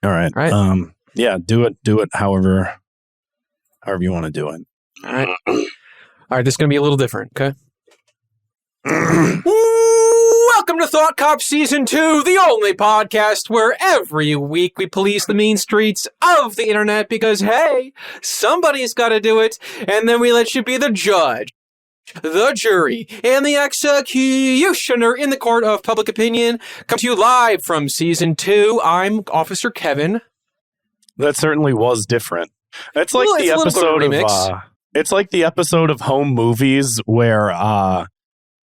All right. Yeah, do it however you want to do it. All right. All right, this is going to be a little different, okay? Welcome to Thought Cop Season 2, the only podcast where every week we police the mean streets of the internet because, hey, somebody's got to do it, and then we let you be the judge, the jury, and the executioner in the court of public opinion. Come to you live from Season 2. I'm Officer Kevin. That certainly was different. It's like the episode of it's like the episode of Home Movies where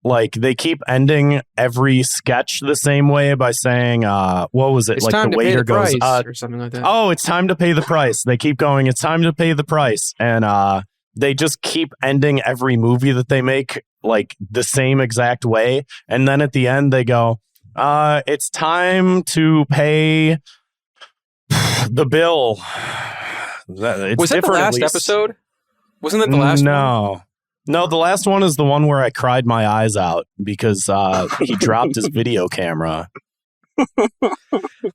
like they keep ending every sketch the same way by saying what was it? It's like time the to waiter pay the goes price or something like that. Oh, it's time to pay the price. They keep going, it's time to pay the price. And they just keep ending every movie that they make like the same exact way. And then at the end they go, it's time to pay the bill. Was that the last episode? Wasn't that the last one? No, the last one is the one where I cried my eyes out because he dropped his video camera.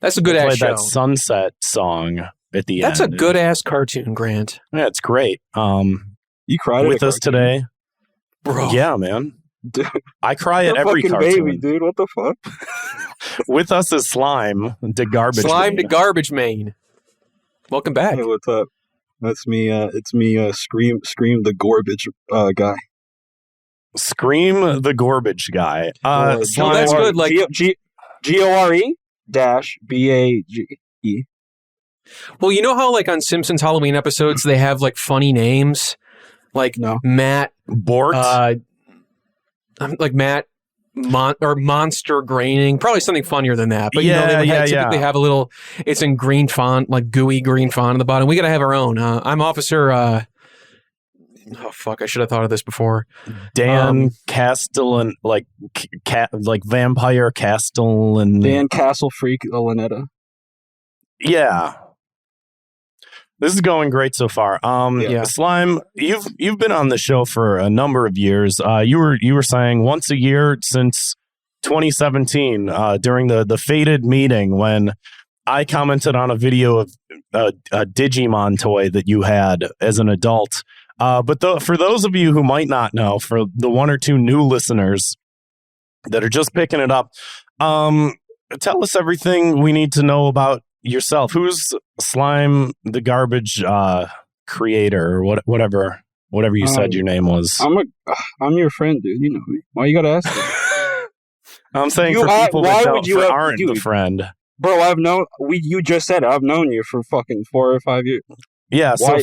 That's a good ass show. That Sunset song at the end. That's a good ass cartoon, Grant. Yeah, it's great. You cried with us today, bro? Yeah, man. Dude, I cry at every cartoon. Baby, dude, what the fuck? With us is Slime, the garbage. Slime, the garbage main. Welcome back. Hey, what's up? That's me. It's me. Scream, the garbage guy. Scream the garbage guy. Slime, that's good. Like GORE-BAGE. Well, you know how like on Simpsons Halloween episodes they have like funny names, like Matt Bort, like Matt or Monster Graining, probably something funnier than that. But yeah, they typically have a little. It's in green font, like gooey green font on the bottom. We got to have our own. I'm Officer. Oh fuck! I should have thought of this before. Dan Castellan, like Vampire Castellan. Dan Castle Freak Olenetta. Yeah. This is going great so far. Slime, you've been on the show for a number of years. You were saying once a year since 2017 during the fated meeting when I commented on a video of a Digimon toy that you had as an adult. But for those of you who might not know, for the one or two new listeners that are just picking it up, tell us everything we need to know about yourself. Who's Slime, the garbage creator, or whatever you said your name was? I'm your friend, dude. You know me. Why you gotta ask me? I'm saying for people that aren't the friend. Bro, you just said it. I've known you for fucking 4 or 5 years. Yeah, so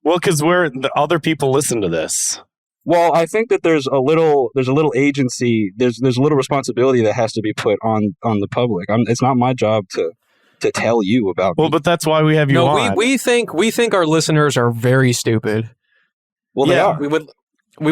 because the other people listen to this. Well, I think that there's a little agency, there's a little responsibility that has to be put on the public. It's not my job to tell you about. Well, but that's why we have you on. We think our listeners are very stupid. Well, they are. We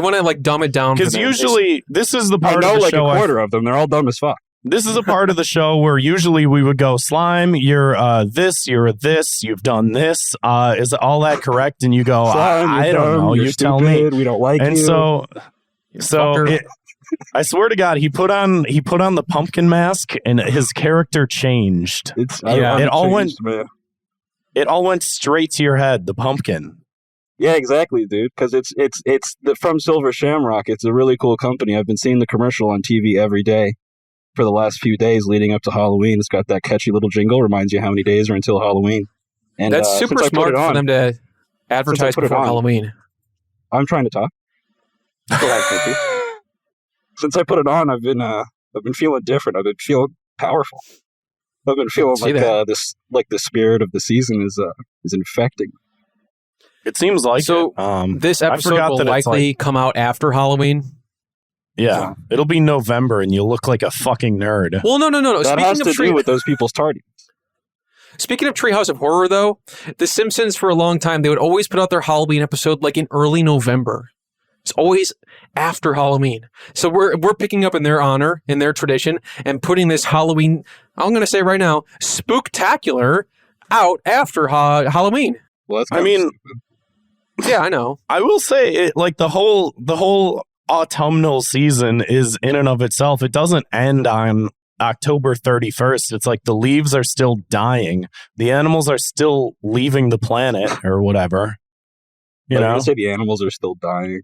want to like dumb it down because usually this is the part of the show. A quarter of them. They're all dumb as fuck. This is a part of the show where usually we would go, Slime, you're this, you're this, you've done this. Is all that correct? And you go, Slime, I don't know. You tell me. We don't like you. And so I swear to God, he put on the pumpkin mask and his character changed. It all went straight to your head. The pumpkin. Yeah, exactly, dude. Because it's from Silver Shamrock. It's a really cool company. I've been seeing the commercial on TV every day for the last few days leading up to Halloween. It's got that catchy little jingle. Reminds you how many days are until Halloween. And that's super smart for them to advertise before Halloween. I'm trying to talk. Go ahead, since I put it on, I've been feeling different. I've been feeling powerful. I've been feeling like the spirit of the season is infecting. It seems like so. This episode will likely come out after Halloween. Yeah, it'll be November, and you'll look like a fucking nerd. Well, no. That has to do with those people's tardiness. Speaking of Treehouse of Horror, though, The Simpsons for a long time they would always put out their Halloween episode like in early November. It's always after Halloween. So we're picking up in their honor, in their tradition, and putting this Halloween, I'm going to say right now, spooktacular out after Halloween. Well, yeah, I know. I will say, the whole autumnal season is in and of itself. It doesn't end on October 31st, it's like the leaves are still dying. The animals are still leaving the planet or whatever. You know? I say the animals are still dying.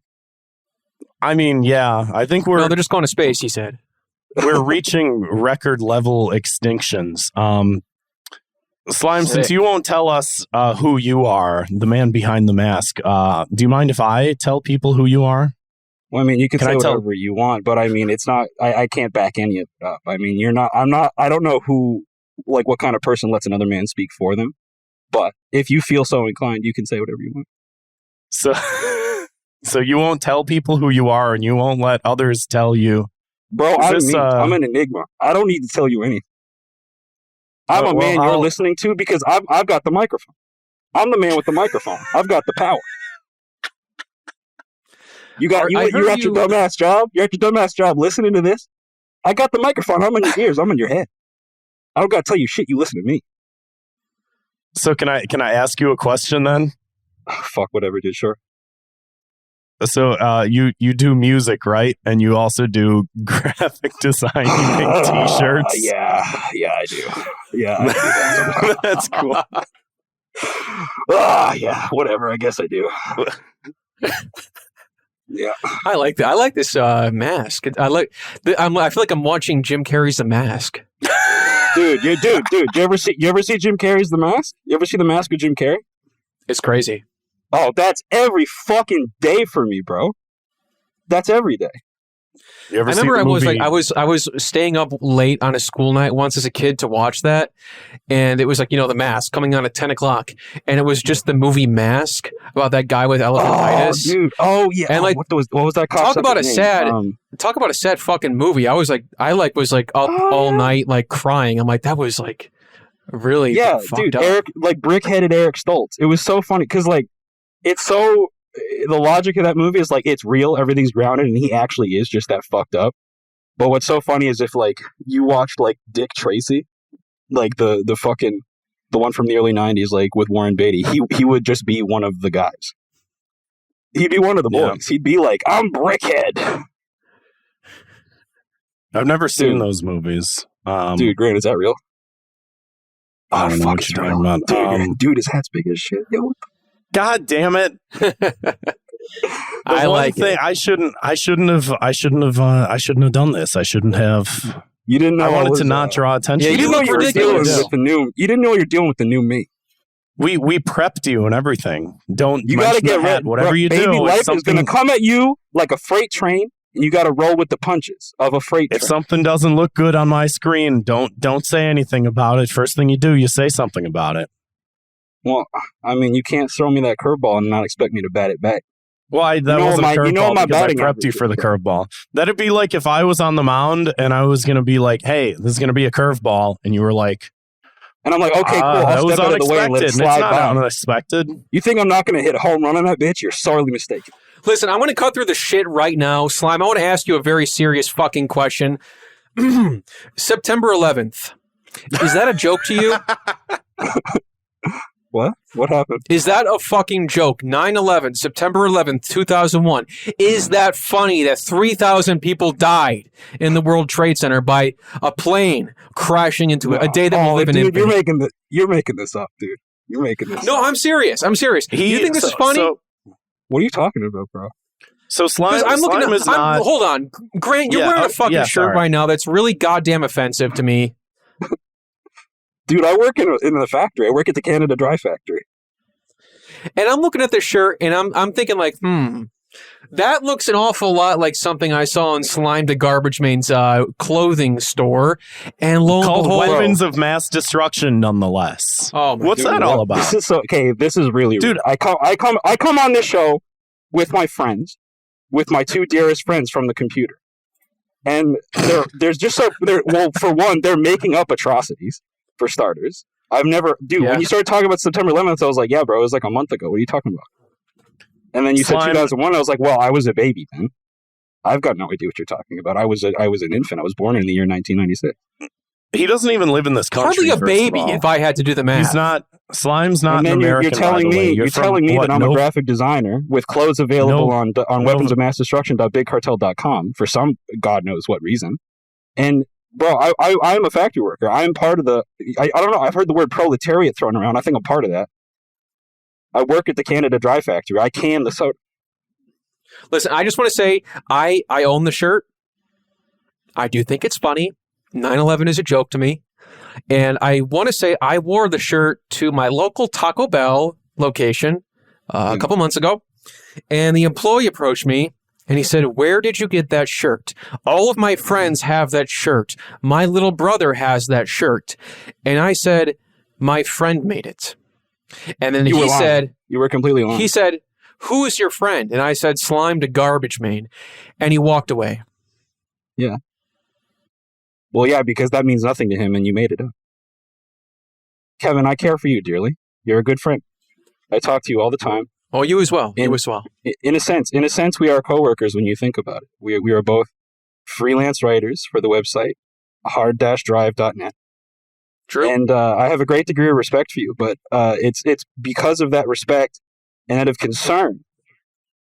I mean, yeah, I think No, they're just going to space, he said. We're reaching record level extinctions. Slime, since you won't tell us who you are, the man behind the mask, do you mind if I tell people who you are? Well, I mean, you can say whatever you want, but I mean, it's not, I can't back any of it up. I mean, I don't know who, like, what kind of person lets another man speak for them, but if you feel so inclined, you can say whatever you want. So you won't tell people who you are, and you won't let others tell you. Bro, I'm an enigma. I don't need to tell you anything. I'm a man you're listening to because I've got the microphone. I'm the man with the microphone. I've got the power. You're at your dumbass job. You're at your dumbass job listening to this. I got the microphone. I'm in your ears. I'm in your head. I don't got to tell you shit. You listen to me. So can I ask you a question then? Fuck whatever, dude. Sure. So you do music, right? And you also do graphic design. You make T-shirts. Yeah, I do. Yeah, I do. That's cool. Yeah, whatever. I guess I do. Yeah, I like that. I like this mask. I feel like I'm watching Jim Carrey's The Mask. Dude. You ever see Jim Carrey's The Mask? You ever see The Mask of Jim Carrey? It's crazy. Oh, that's every fucking day for me, bro. That's every day. You ever I remember see I was staying up late on a school night once as a kid to watch that, and it was like, The Mask coming on at 10 o'clock, and it was just the movie Mask about that guy with elephantitis. Oh, dude. Oh, yeah. And like, what was that? Talk about a sad fucking movie. I was like up all night like crying. I'm like, that was like really fucked up. Eric, like brick-headed Eric Stoltz. It was so funny because like it's so. The logic of that movie is like it's real, everything's grounded, and he actually is just that fucked up. But what's so funny is if like you watched like Dick Tracy, like the one from the early 90s, like with Warren Beatty, he would just be one of the guys. He'd be one of the boys. He'd be like, I'm Brickhead. I've never seen those movies. Dude, Grant, is that real? I don't know what you're talking about. Dude, his hat's big as shit. Yo, God damn it! I like it. I shouldn't have done this. I shouldn't have. You didn't know. I wanted to not draw attention. Yeah, you didn't know you were dealing with the new. You didn't know you're dealing with the new me. We prepped you and everything. You got to get ready. Whatever bro, you baby do, life is going to come at you like a freight train, and you got to roll with the punches of a freight train. If something doesn't look good on my screen, don't say anything about it. First thing you do, you say something about it. Well, I mean, you can't throw me that curveball and not expect me to bat it back. Well, that wasn't a curveball because I prepped you for the curveball. That'd be like if I was on the mound and I was going to be like, hey, this is going to be a curveball. And you were like... And I'm like, okay, cool. I'll step out of the way and let it slide by. Unexpected. You think I'm not going to hit a home run on that bitch? You're sorely mistaken. Listen, I'm going to cut through the shit right now. Slime, I want to ask you a very serious fucking question. September 11th. Is that a joke to you? What? What happened? Is that a fucking joke? 9/11, September 11th, 2001. Is that funny that 3,000 people died in the World Trade Center by a plane crashing into it? A day that will live in infamy. You're making this up, dude. You're making this up. No, I'm serious. I'm serious. You think this is funny? What are you talking about, bro? So Slime is not... Hold on. Grant, you're wearing a fucking shirt right now that's really goddamn offensive to me. Dude, I work in the factory. I work at the Canada Dry factory. And I'm looking at this shirt, and I'm thinking like, that looks an awful lot like something I saw in Slime the Garbage Man's clothing store. And lo and called behold, Weapons of Mass Destruction, nonetheless. Oh, what's that all about? This is really dude. Rude. I come on this show with my friends, with my two dearest friends from the computer, and for one, they're making up atrocities. For starters, when you started talking about September 11th, I was like, yeah, bro, it was like a month ago. What are you talking about? And then you said 2001. I was like, well, I was a baby then. I've got no idea what you're talking about. I was an infant. I was born in the year 1996. He doesn't even live in this country. Hardly a baby, if I had to do the math. Slime's not an American. You're telling me that I'm a graphic designer with clothes available on weaponsofmassdestruction.bigcartel.com for some God knows what reason. And Bro, I'm a factory worker. I'm part of the... I don't know. I've heard the word proletariat thrown around. I think I'm part of that. I work at the Canada Dry Factory. I can the soda. Listen, I just want to say I own the shirt. I do think it's funny. 9/11 is a joke to me. And I want to say I wore the shirt to my local Taco Bell location a couple months ago. And the employee approached me and he said, "Where did you get that shirt? All of my friends have that shirt. My little brother has that shirt." And I said, "My friend made it." And then he said... You were completely lying. He said, "Who is your friend?" And I said, "Slime to Garbage Man." And he walked away. Yeah. Well, yeah, because that means nothing to him and you made it up. Kevin, I care for you dearly. You're a good friend. I talk to you all the time. Oh, you as well. You as well. In a sense, we are coworkers when you think about it. We are both freelance writers for the website, hard-drive.net. True. And I have a great degree of respect for you, but it's because of that respect and out of concern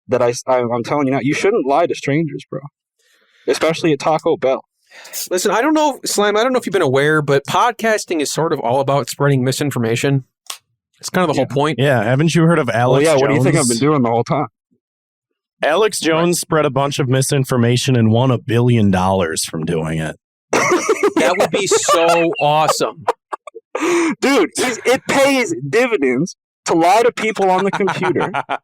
that I'm telling you now, you shouldn't lie to strangers, bro. Especially at Taco Bell. Listen, I don't know, Slime, I don't know if you've been aware, but podcasting is sort of all about spreading misinformation. It's kind of the whole point. Yeah, haven't you heard of Alex Jones? What do you think I've been doing the whole time? Alex Jones spread a bunch of misinformation and won $1 billion from doing it. That would be so awesome. Dude, it pays dividends to lie to people on the computer. And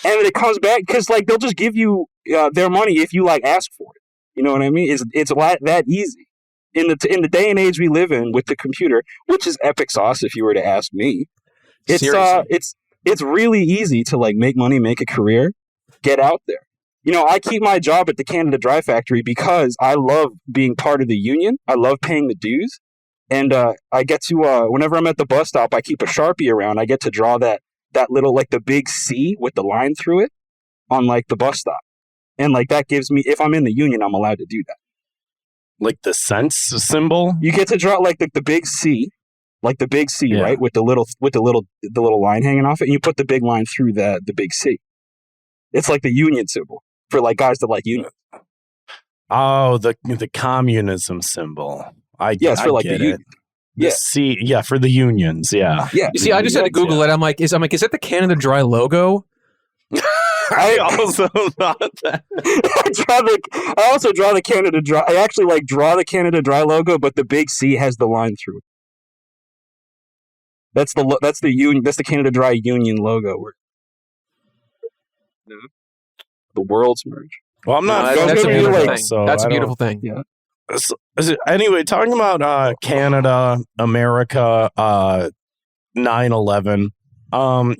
it comes back because they'll just give you their money if you ask for it. You know what I mean? It's that easy. In the day and age we live in with the computer, which is epic sauce if you were to ask me. It's really easy to make money, make a career, get out there. I keep my job at the Canada Dry Factory because I love being part of the union. I love paying the dues. And I get to, whenever I'm at the bus stop, I keep a Sharpie around. I get to draw that little, the big C with the line through it on, the bus stop. And, that gives me, if I'm in the union, I'm allowed to do that. Like the sense symbol? You get to draw, the big C. The big C, yeah. Right? With the little line hanging off it. And you put the big line through the big C. It's like the union symbol for, guys that like unions. Oh, the communism symbol. It's for the union. Yeah. For the unions. Yeah. Yeah. You see, I just had to Google it. I'm like, is that the Canada Dry logo? I also thought that. I also draw the Canada Dry. I actually draw the Canada Dry logo, but the big C has the line through it. That's the union. That's the Canada Dry Union logo. The worlds merge. Well, I'm not. That's a beautiful thing. So that's a beautiful thing. Yeah. Anyway, talking about Canada, America, 9/11.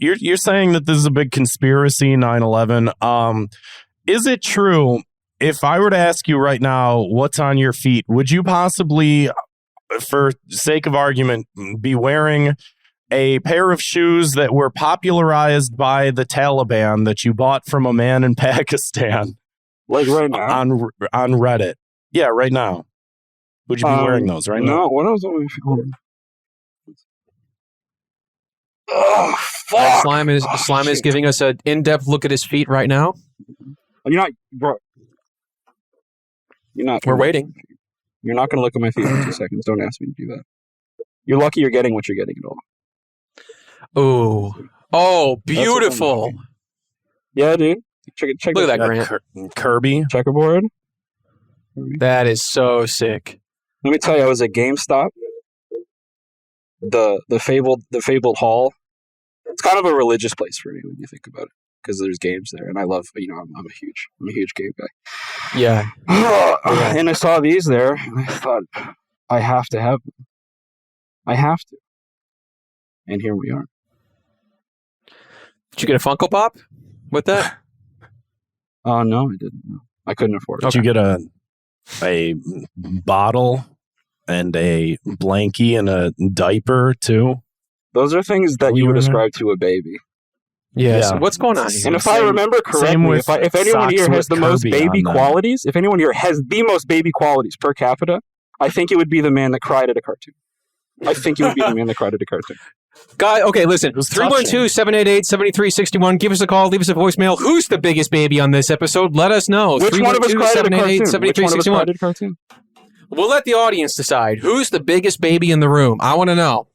You're saying that this is a big conspiracy, 9/11. Is it true? If I were to ask you right now, what's on your feet, would you possibly, for sake of argument, be wearing a pair of shoes that were popularized by the Taliban that you bought from a man in Pakistan? Right now? On Reddit. Yeah, right now. Would you be wearing those right now? No, what else am I... Oh, fuck! Slime is giving us an in-depth look at his feet right now. You're not, bro. You're not. We're waiting. You're not going to look at my feet in 2 seconds. Don't ask me to do that. You're lucky you're getting what you're getting at all. Oh, beautiful. Yeah, dude. Check Look at that, Grant. Kirby. Checkerboard. That is so sick. Let me tell you, I was at GameStop. The fabled hall. It's kind of a religious place for me when you think about it, because there's games there, and I love. I'm a huge game guy. Yeah. And I saw these there, and I thought, I have to have them. I have to. And here we are. Did you get a Funko Pop with that? Oh no, I didn't. No. I couldn't afford it. Did you get a bottle and a blankie and a diaper too? Those are things that you would ascribe to a baby. Yeah. So what's going on here? And if I remember correctly, if anyone here has the most baby qualities, if anyone here has the most baby qualities per capita, I think it would be the man that cried at a cartoon. I think it would be the man that cried at a cartoon. Guy, okay, listen. 312-788-7361. Give us a call. Leave us a voicemail. Who's the biggest baby on this episode? Let us know. Which one of us cried at a cartoon? We'll let the audience decide. Who's the biggest baby in the room? I want to know.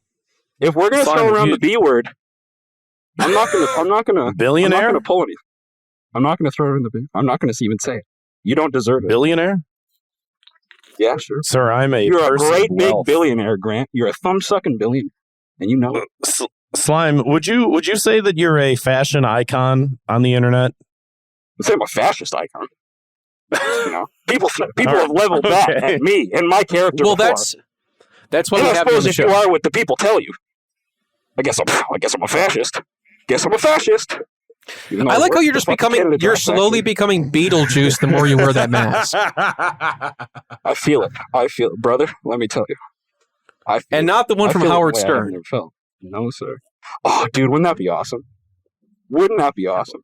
If we're gonna throw around the B word, I'm not gonna billionaire. I'm not gonna pull any. I'm not gonna throw around the B. I'm not gonna even say it. You don't deserve it. Billionaire? Yeah, sure. Sir, I'm a You're a person great of big wealth. billionaire, Grant. You're a thumb-sucking billionaire, and you know it. Slime, would you say that you're a fashion icon on the internet? I'd say I'm a fascist icon. You know, people have leveled that at me and my character. Well, before. that's what and we I have on suppose the if show. you are what the people tell you, I guess I'm a fascist. Guess I'm a fascist. I like how you're just you're slowly becoming Beetlejuice the more you wear that mask. I feel it, brother. Let me tell you. And not the one from Howard Stern. No, sir. Oh, dude, wouldn't that be awesome? Wouldn't that be awesome?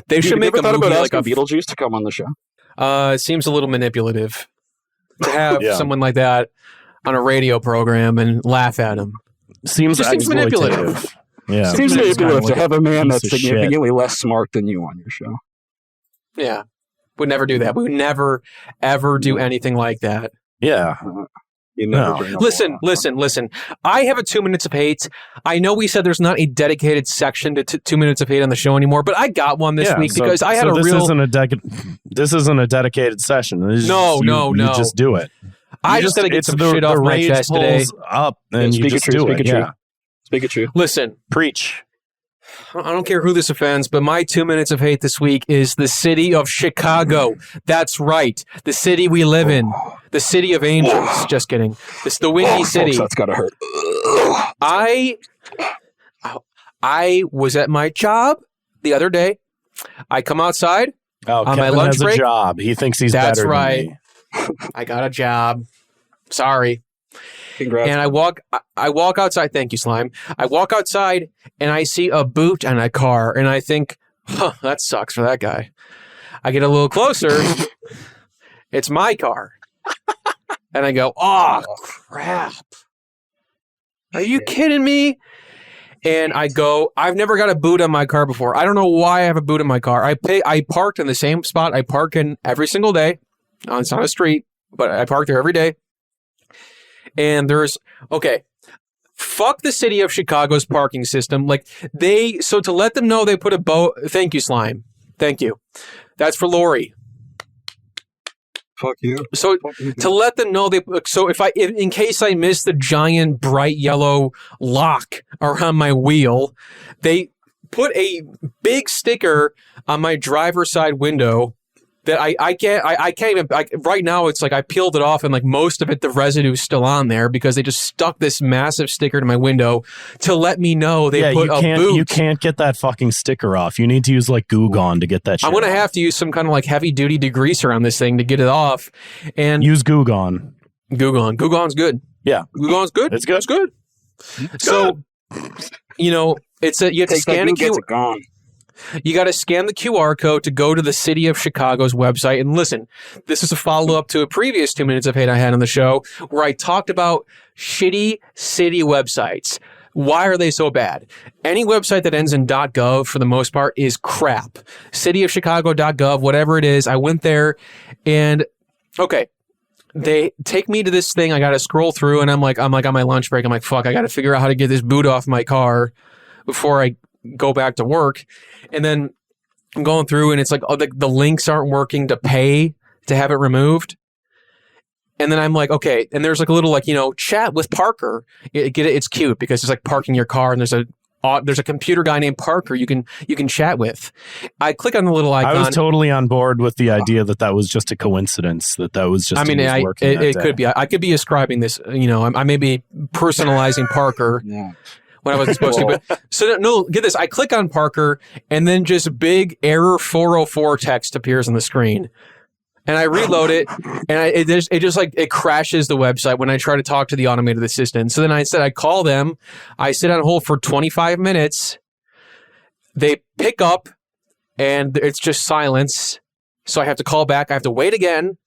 They should make a movie like a Beetlejuice to come on the show. It seems a little manipulative to have someone like that on a radio program and laugh at him. Seems manipulative. Yeah, seems manipulative to have a man that's significantly shit. less smart than you on your show. Yeah, would never do that. We would never ever do anything like that. Yeah. Listen. I have a 2 minutes of hate. I know we said there's not a dedicated section to 2 minutes of hate on the show anymore, but I got one this week because I had a real. This isn't a dedicated session. No. You just do it. I just gotta get some shit off my chest today. Up and you just do it. Yeah. Speak it true. Listen. Preach. I don't care who this offends, but my 2 minutes of hate this week is the city of Chicago. That's right. The city we live in. The city of angels. Just kidding. It's the windy city. Folks, that's gotta hurt. I was at my job the other day. I come outside on Kevin my lunch break. A job. He thinks he's that's better right. than me. I got a job. Sorry. Congrats. And I walk outside. Thank you, Slime. I walk outside and I see a boot and a car, and I think, that sucks for that guy. I get a little closer. It's my car. And I go, oh, crap. Are you kidding me? And I go, I've never got a boot on my car before. I don't know why I have a boot in my car. I parked in the same spot I park in every single day. It's not a street, but I park there every day. And fuck the city of Chicago's parking system. So to let them know they put a thank you, Slime. Thank you. That's for Lori. Fuck you. So to let them know in case I miss the giant bright yellow lock around my wheel, they put a big sticker on my driver's side window that I can't even right now. It's like I peeled it off and most of it, the residue is still on there because they just stuck this massive sticker to my window to let me know they put a boot. You can't get that fucking sticker off. You need to use Goo Gone to get that shit I'm going to have to use some kind of heavy duty degreaser on this thing to get it off. And use Goo Gone. Goo Gone's good. Yeah. Goo Gone's good. It's good. It's good. So, you have to scan a QR. You got to scan the QR code to go to the city of Chicago's website. And listen, this is a follow-up to a previous 2 minutes of hate I had on the show where I talked about shitty city websites. Why are they so bad? Any website that ends in .gov for the most part is crap. Cityofchicago.gov, whatever it is. I went there and, they take me to this thing. I got to scroll through and I'm on my lunch break. I'm like, fuck, I got to figure out how to get this boot off my car before I go back to work. And then I'm going through and it's the links aren't working to pay to have it removed. And then I'm like, okay. And there's a little chat with Parker. It's cute because it's parking your car and there's a computer guy named Parker you can chat with. I click on the little icon. I was totally on board with the idea that was just a coincidence. That was just. It could be. I could be ascribing this. I may be personalizing Parker. Yeah. When I wasn't supposed to. But, so no, get this. I click on Parker and then just big error 404 text appears on the screen. And I reload it and it crashes the website when I try to talk to the automated assistant. So then I call them. I sit on hold for 25 minutes. They pick up and it's just silence. So I have to call back. I have to wait again.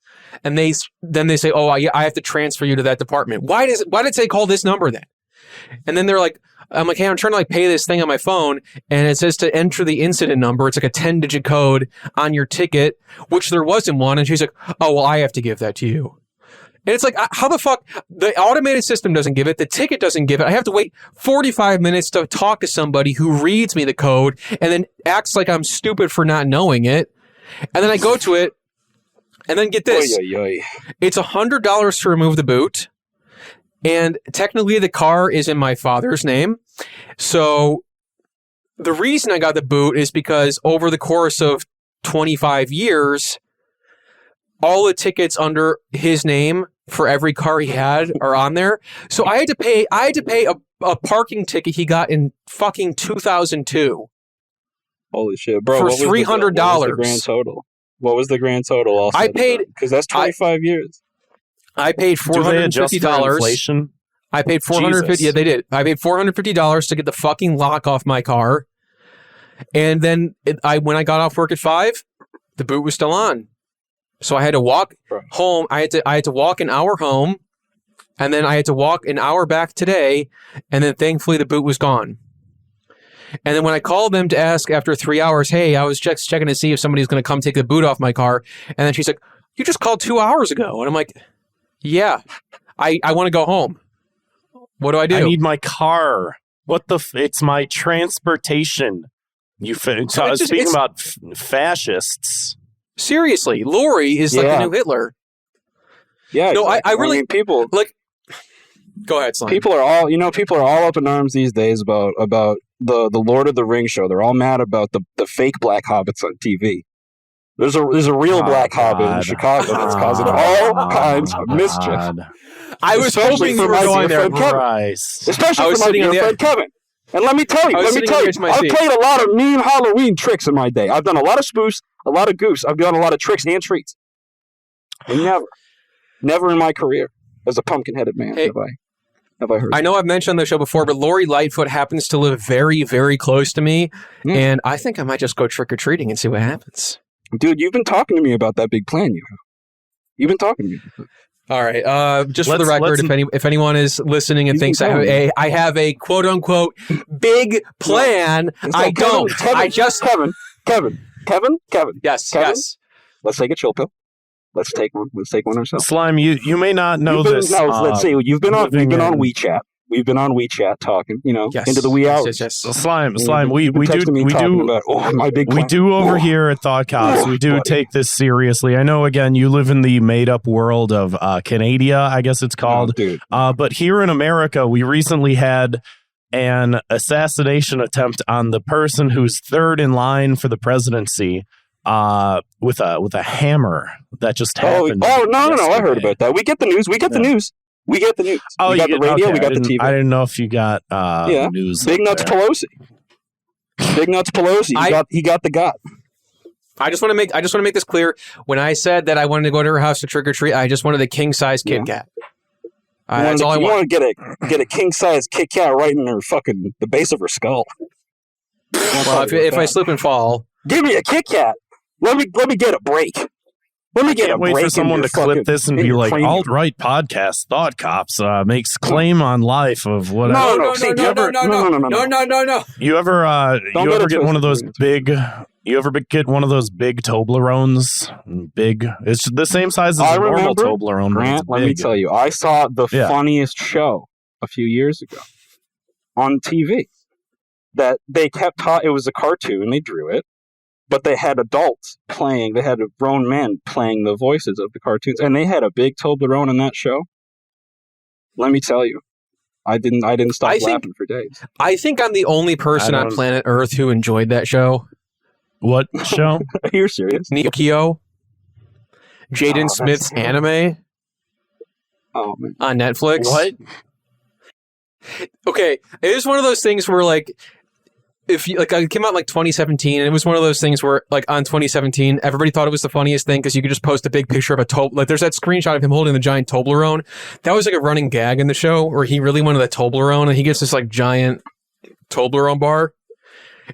And then they say, I have to transfer you to that department. Why did they call this number then? And then they're like, I'm like, hey, I'm trying to pay this thing on my phone. And it says to enter the incident number. It's a 10-digit code on your ticket, which there wasn't one. And she's like, oh, well, I have to give that to you. And it's like, how the fuck? The automated system doesn't give it. The ticket doesn't give it. I have to wait 45 minutes to talk to somebody who reads me the code and then acts like I'm stupid for not knowing it. And then I go to it, and then get this. Oy, oy, oy. It's $100 to remove the boot. And technically, the car is in my father's name. So the reason I got the boot is because over the course of 25 years, all the tickets under his name for every car he had are on there. So I had to pay a parking ticket he got in fucking 2002. Holy shit, bro! For $300. $300. What was the grand total? What was the grand total? Also, I paid because that's 25 years. I paid $450. Inflation? I paid $450. Yeah, they did. I paid $450 to get the fucking lock off my car, and then when I got off work at 5, the boot was still on. So I had to walk home. I had to walk an hour home, and then I had to walk an hour back today, and then thankfully the boot was gone. And then when I called them to ask after 3 hours, hey, I was just checking to see if somebody's going to come take the boot off my car, and then she's like, you just called 2 hours ago, and I'm like, yeah, I want to go home. What do I do? I need my car. What the? It's my transportation. Speaking about fascists. Seriously, Lori is like the new Hitler. Yeah, no, exactly. I really people like. Go ahead, Slime. People are all up in arms these days about the Lord of the Rings show. They're all mad about the fake black hobbits on TV. There's a real black hobbit in Chicago that's causing all kinds of mischief. I was hoping you were going there, especially for my dear friend Kevin. And let me tell you, I've played a lot of mean Halloween tricks in my day. I've done a lot of spoofs, a lot of goofs. I've done a lot of tricks and treats. And never in my career as a pumpkin-headed man have I heard. I know I've mentioned on the show before, but Lori Lightfoot happens to live very, very close to me, and I think I might just go trick-or-treating and see what happens. Dude, you've been talking to me about that big plan you have. You've been talking to me. All right. For the record, if anyone is listening and thinks I have a quote unquote big plan, I don't. Kevin. Yes. Kevin, yes. Let's take a chill pill. Let's take one. Let's take one ourselves. Slime, you may not know this. No, let's see. You've been on WeChat. We've been on WeChat talking, into the wee hours. Yes. Slime. We do about, my big plan. We do over here at Thought Cops. We do take this seriously. I know. Again, you live in the made-up world of Canada, I guess it's called. Dude. But here in America, we recently had an assassination attempt on the person who's third in line for the presidency. With a hammer that just happened. No! I heard about that. We get the news. We get the news. Oh, we got the radio. Okay. We got the TV. I didn't know if you got news. Big Nuts Pelosi. He got the got. I just want to make this clear. When I said that I wanted to go to her house to trick or treat, I just wanted a king size Kit Kat. That's all I want. You want to get a king size Kit Kat right in her fucking the base of her skull. Well, if I slip and fall, give me a Kit Kat. Let me get a break. Let me get a break. Wait for someone to clip this and be like, alt-right podcast, Thought Cops makes claim on life of whatever. No. You ever get one of those big Toblerones? Big. It's the same size as a normal Toblerone. Grant, let me tell you, I saw the funniest show a few years ago on TV that they kept it was a cartoon, they drew it. But they had adults playing. They had grown men playing the voices of the cartoons, and they had a big Toblerone in that show. Let me tell you, I didn't stop laughing for days. I think I'm the only person on planet Earth who enjoyed that show. What show? Are you serious? Neo Jaden Smith's anime. Oh man, on Netflix. What? Okay, it is one of those things where if you it came out 2017, and it was one of those things where on 2017 everybody thought it was the funniest thing because you could just post a big picture of a there's that screenshot of him holding the giant Toblerone. That was a running gag in the show where he really wanted a Toblerone, and he gets this giant Toblerone bar.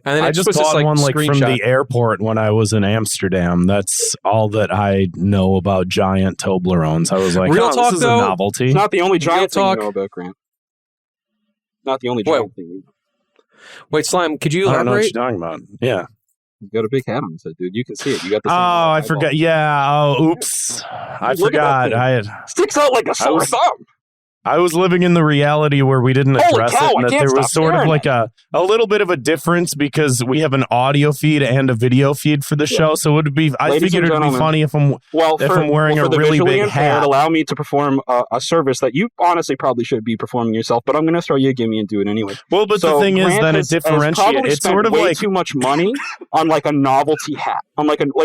And then I just bought one from the airport when I was in Amsterdam. That's all that I know about giant Toblerones. I was like, Real talk, this is a novelty. It's not the only giant thing you know about, Grant. Not the only giant thing you know. Wait, Slime, could you elaborate? I don't know what you're talking about. Yeah. He's got a big hat on his head, dude. You can see it. You got the Oh, same I eyeball. forgot. Yeah. Oh, oops. I Dude, look at that forgot. thing. Sticks out like a sore thumb. I was living in the reality where we didn't address Holy cow, it, and I that can't there was stop sort of staring like a little bit of a difference because we have an audio feed and a video feed for the show. So it would be. I figured it'd be funny if I'm wearing a really big hat. Allow me to perform a service that you honestly probably should be performing yourself, but I'm going to throw you a gimme and do it anyway. Well, but the thing is, then it differentiates. It's sort of like too much money on like a novelty hat.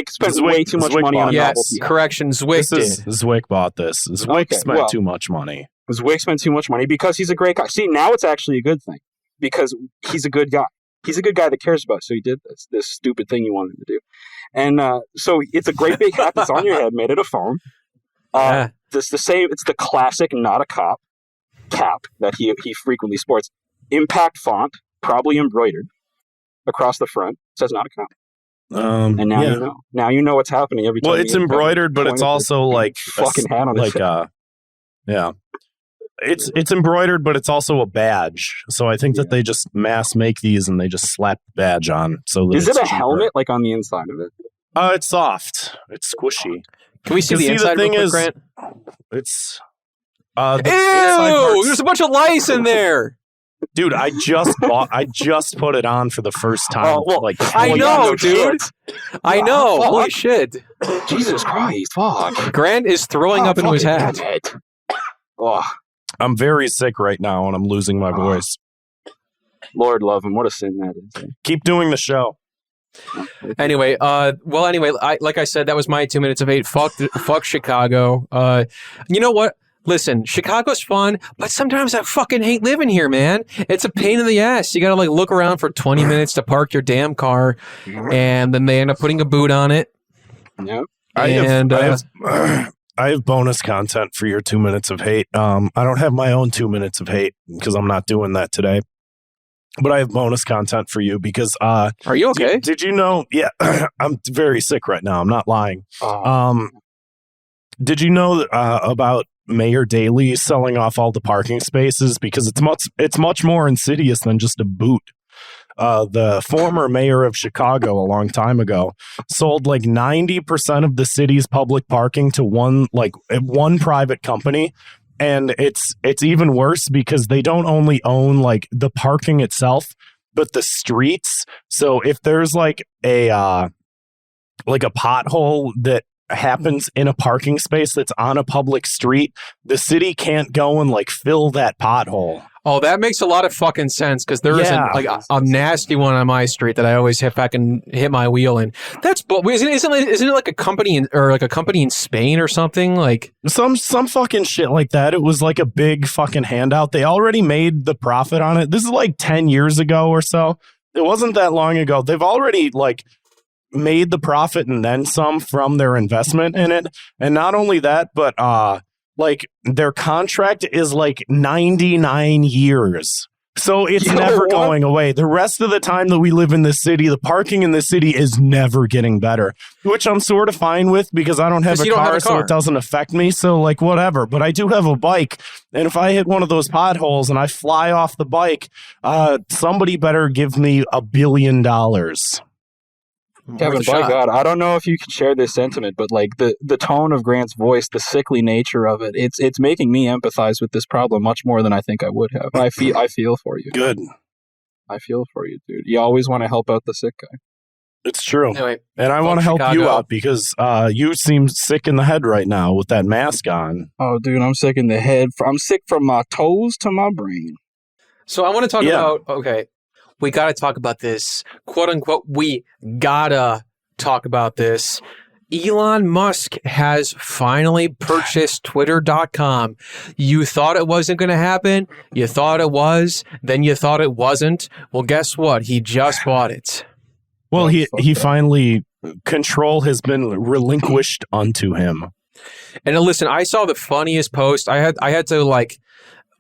Spent way too much money on a novelty hat. Correction, Zwick did. Zwick bought this. Zwick spent too much money. Zwick spent too much money because he's a great guy. See, now it's actually a good thing because he's a good guy. He's a good guy that cares about. So he did this stupid thing you wanted to do, and so it's a great big hat that's on your head, made out of foam. It's the same. It's the classic, not a cop cap that he frequently sports. Impact font, probably embroidered across the front. It says not a cop. And now you know. Now you know what's happening every time. Well, it's embroidered, but it's also like fucking hat on his head. Yeah. It's embroidered, but it's also a badge. So I think that they just mass make these and they just slap the badge on. So that is it a helmet like on the inside of it? It's soft. It's squishy. Can we see the inside? The thing real quick, is, Grant? it's ew! There's a bunch of lice in there. Dude, I just put it on for the first time. I know, dude. I know. Fuck. Holy shit! Jesus Christ! Fuck. Grant is throwing up into his hat. Oh. I'm very sick right now, and I'm losing my voice. Lord love him. What a sin that is. Keep doing the show. Anyway, like I said, that was my 2 minutes of hate. Fuck Chicago. You know what? Listen, Chicago's fun, but sometimes I fucking hate living here, man. It's a pain in the ass. You gotta look around for 20 minutes to park your damn car, and then they end up putting a boot on it. Yep. I have bonus content for your 2 minutes of hate. I don't have my own 2 minutes of hate because I'm not doing that today. But I have bonus content for you because are you okay? Did you know? Yeah, I'm very sick right now. I'm not lying. Did you know about Mayor Daley selling off all the parking spaces because it's much more insidious than just a boot? The former mayor of Chicago a long time ago sold 90% of the city's public parking to one private company. And it's even worse because they don't only own the parking itself, but the streets. So if there's a pothole that happens in a parking space that's on a public street, the city can't go and fill that pothole. Oh, that makes a lot of fucking sense because there is a nasty one on my street that I always hit my wheel in. Isn't it like a company a company in Spain or something some fucking shit like that? It was a big fucking handout. They already made the profit on it. This is 10 years ago or so. It wasn't that long ago. They've already made the profit and then some from their investment in it. And not only that, but their contract is 99 years. So it's never going away. The rest of the time that we live in this city, the parking in the city is never getting better, which I'm sort of fine with because I don't have a car, so it doesn't affect me. So whatever. But I do have a bike. And if I hit one of those potholes and I fly off the bike, somebody better give me $1 billion. Kevin, by God, I don't know if you can share this sentiment, but the tone of Grant's voice, the sickly nature of it, it's making me empathize with this problem much more than I think I would have. I feel for you. Good. I feel for you, dude. You always want to help out the sick guy. It's true. Anyway, and I want to help you out because you seem sick in the head right now with that mask on. Oh, dude, I'm sick in the head. I'm sick from my toes to my brain. So I want to talk about, we got to talk about this. Quote unquote, we gotta talk about this. Elon Musk has finally purchased Twitter.com. You thought it wasn't going to happen. You thought it was. Then you thought it wasn't. Well, guess what? He just bought it. Well, he finally, control has been relinquished unto him. And listen, I saw the funniest post. I had to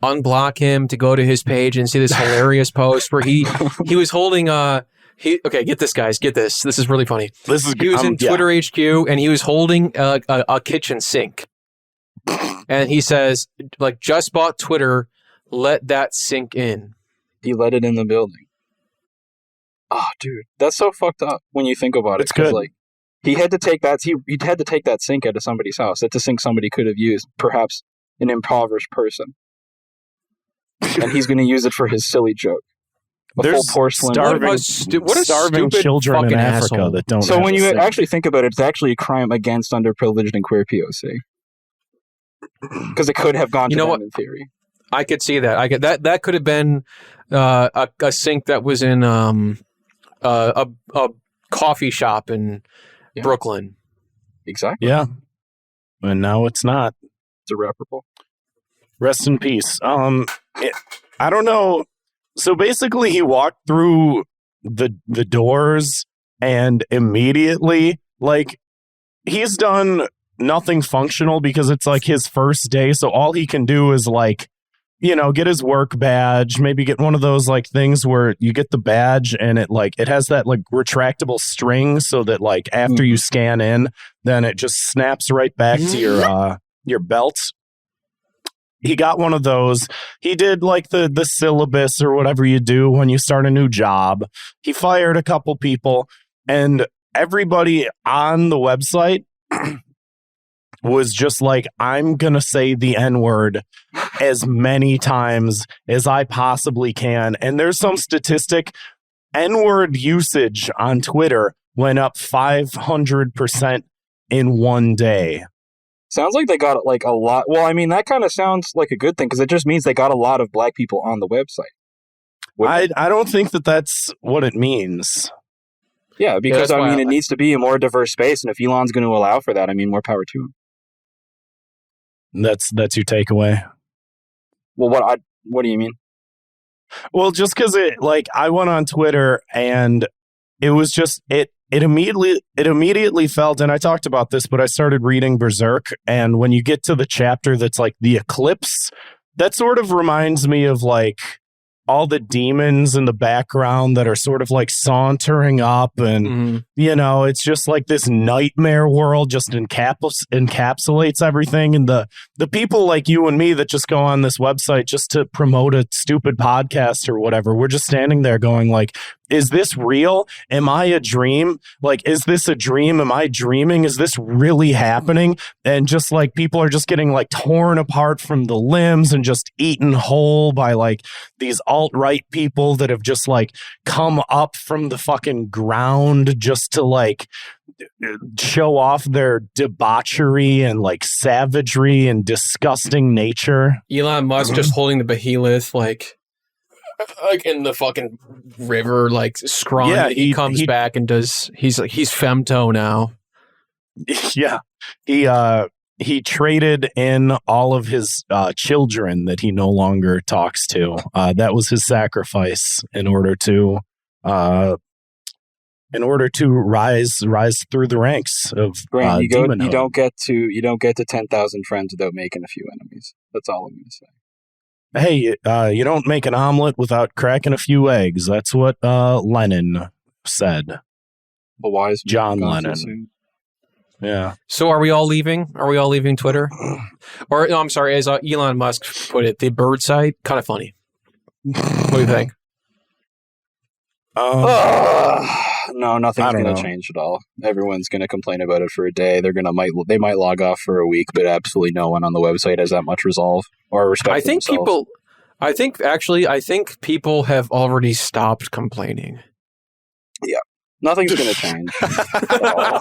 unblock him to go to his page and see this hilarious post where he was holding get this, guys, get this. This is really funny. He was in Twitter HQ and he was holding a kitchen sink. And he says, just bought Twitter, let that sink in. He let it in the building. Oh, dude, that's so fucked up when you think about it. It's good. Like, he had to take that. He had to take that sink out of somebody's house. That's a sink somebody could have used, perhaps an impoverished person, and he's going to use it for his silly joke. There's full porcelain. starving children in Africa asshole. that don't. So have when a you sink. actually think about it, it's actually a crime against underprivileged and queer POC, because it could have gone to them in theory. I could see that. That could have been a sink that was in a coffee shop in Brooklyn. Exactly. Yeah, and now it's not. It's irreparable. Rest in peace. I don't know. So basically, he walked through the doors and immediately, like, he's done nothing functional because it's like his first day. So all he can do is, like, you know, get his work badge, maybe get one of those like things where you get the badge and it has that like retractable string so that like after you scan in, then it just snaps right back to your belt. He got one of those. He did like the syllabus or whatever you do when you start a new job. He fired a couple people, and everybody on the website was just like, I'm going to say the N-word as many times as I possibly can. And there's some statistic, N-word usage on Twitter went up 500% in one day. Sounds like they got like a lot. Well, I mean, that kind of sounds like a good thing because it just means they got a lot of black people on the website. I don't think that's what it means. Yeah, because I mean, it needs to be a more diverse space. And if Elon's going to allow for that, I mean, more power to him. That's your takeaway. Well, what do you mean? Well, just because I went on Twitter and it was just it immediately felt, and I talked about this, but I started reading Berserk, and when you get to the chapter that's like the eclipse, that sort of reminds me of like all the demons in the background that are sort of like sauntering up, and you know, it's just like this nightmare world just encapsulates everything. And the people like you and me that just go on this website just to promote a stupid podcast or whatever, we're just standing there going like, is this real? Am I a dream? Like, is this a dream? Am I dreaming? Is this really happening? And just like people are just getting like torn apart from the limbs and just eaten whole by like these alt-right people that have just like come up from the fucking ground just to like show off their debauchery and like savagery and disgusting nature. Elon Musk just holding the behemoth like in the fucking river, like scrawny. Yeah, he comes back and does. He's femto now. Yeah, he traded in all of his children that he no longer talks to. That was his sacrifice in order to rise through the ranks of Grant, demonhood. You don't get to 10,000 friends without making a few enemies. That's all I'm going to say. Hey, you don't make an omelet without cracking a few eggs. That's what Lennon said. The wise John Lennon. Yeah. So are we all leaving? Are we all leaving Twitter? Or no, I'm sorry, as Elon Musk put it, the bird site, kind of funny. What do you think? No, nothing's going to change at all. Everyone's going to complain about it for a day. They might log off for a week, but absolutely no one on the website has that much resolve or respect. I think people have already stopped complaining. Yeah, nothing's going to change at all.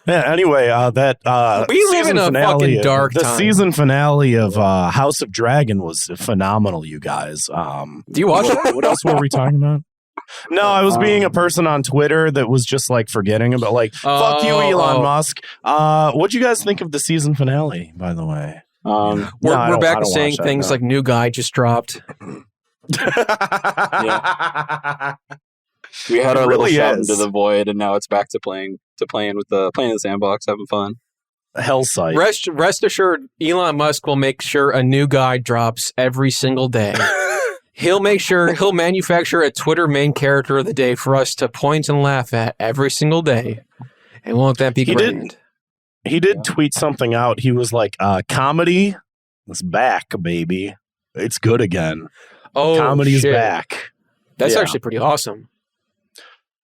Yeah, anyway, we live in a fucking dark time. The season finale of House of Dragon was phenomenal, you guys. Do you watch it? What else were we talking about? No, I was being a person on Twitter that was just like forgetting about like, fuck you, Elon Musk. What'd you guys think of the season finale, by the way? We're back to saying things like new guy just dropped. Yeah. We had our little shot into the void, and now it's back to playing in the sandbox, having fun. Hell site. Rest assured, Elon Musk will make sure a new guy drops every single day. He'll manufacture a Twitter main character of the day for us to point and laugh at every single day. And won't that be great? tweet something out. He was like, comedy is back, baby. It's good again. Oh, comedy's shit. back. That's actually pretty awesome.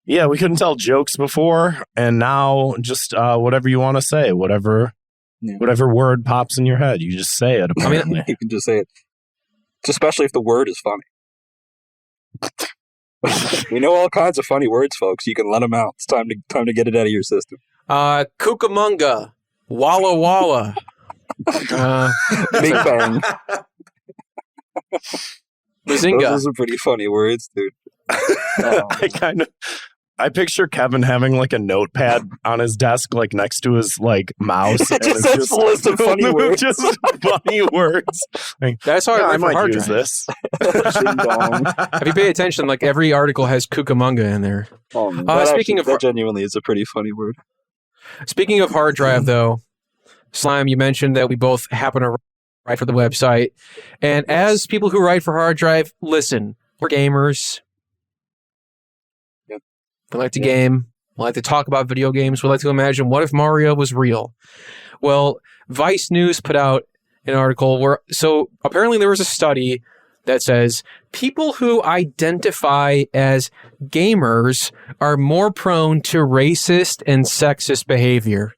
Yeah, we couldn't tell jokes before, and now just whatever you want to say, whatever word pops in your head, you just say it. Apparently. You can just say it, especially if the word is funny. We know all kinds of funny words, folks. You can let them out. It's time to get it out of your system. Cucamonga, Walla Walla, Big Bang. Bazinga. Those are some pretty funny words, dude. I picture Kevin having like a notepad on his desk, like next to his like mouse. It just says a list of funny words. Just funny words. Like, that's how I might hard use drive. this. If you pay attention, like every article has Cucamonga in there. Oh, man, that genuinely is a pretty funny word. Speaking of hard drive, though, Slime, you mentioned that we both happen to write for the website, and as people who write for hard drive, listen, we're gamers. We like to game. We like to talk about video games. We like to imagine, what if Mario was real? Well, Vice News put out an article so apparently there was a study that says people who identify as gamers are more prone to racist and sexist behavior.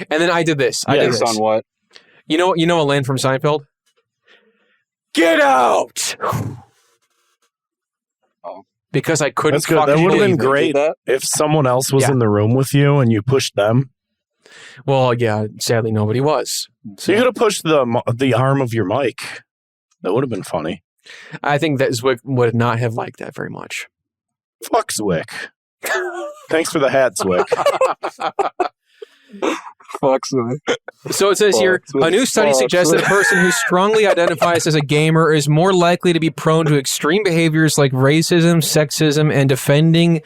And then I did this. Based on what? You know Elaine from Seinfeld? Get out! Because I couldn't. That's good. That would have been great if someone else was in the room with you and you pushed them. Well, yeah, sadly nobody was. So you could have pushed the arm of your mic. That would have been funny. I think that Zwick would not have liked that very much. Fuck Zwick. Thanks for the hat, Zwick. Fuck Zwick. So it says here, a new study suggests that a person who strongly identifies as a gamer is more likely to be prone to extreme behaviors like racism, sexism, and defending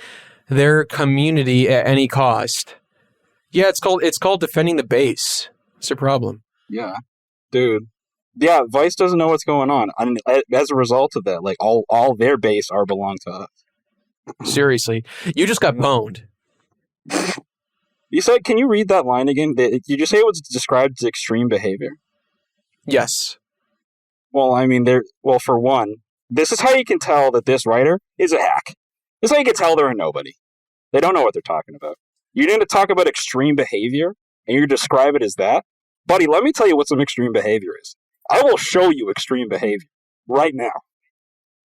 their community at any cost. Yeah, it's called defending the base. It's a problem. Yeah, dude. Yeah, Vice doesn't know what's going on. I mean, as a result of that, like all their base belong to us. Seriously, you just got boned. You said, can you read that line again? Did you say it was described as extreme behavior? Yes. Well, I mean, for one, this is how you can tell that this writer is a hack. This is how you can tell they're a nobody. They don't know what they're talking about. You're going to talk about extreme behavior, and you describe it as that? Buddy, let me tell you what some extreme behavior is. I will show you extreme behavior right now.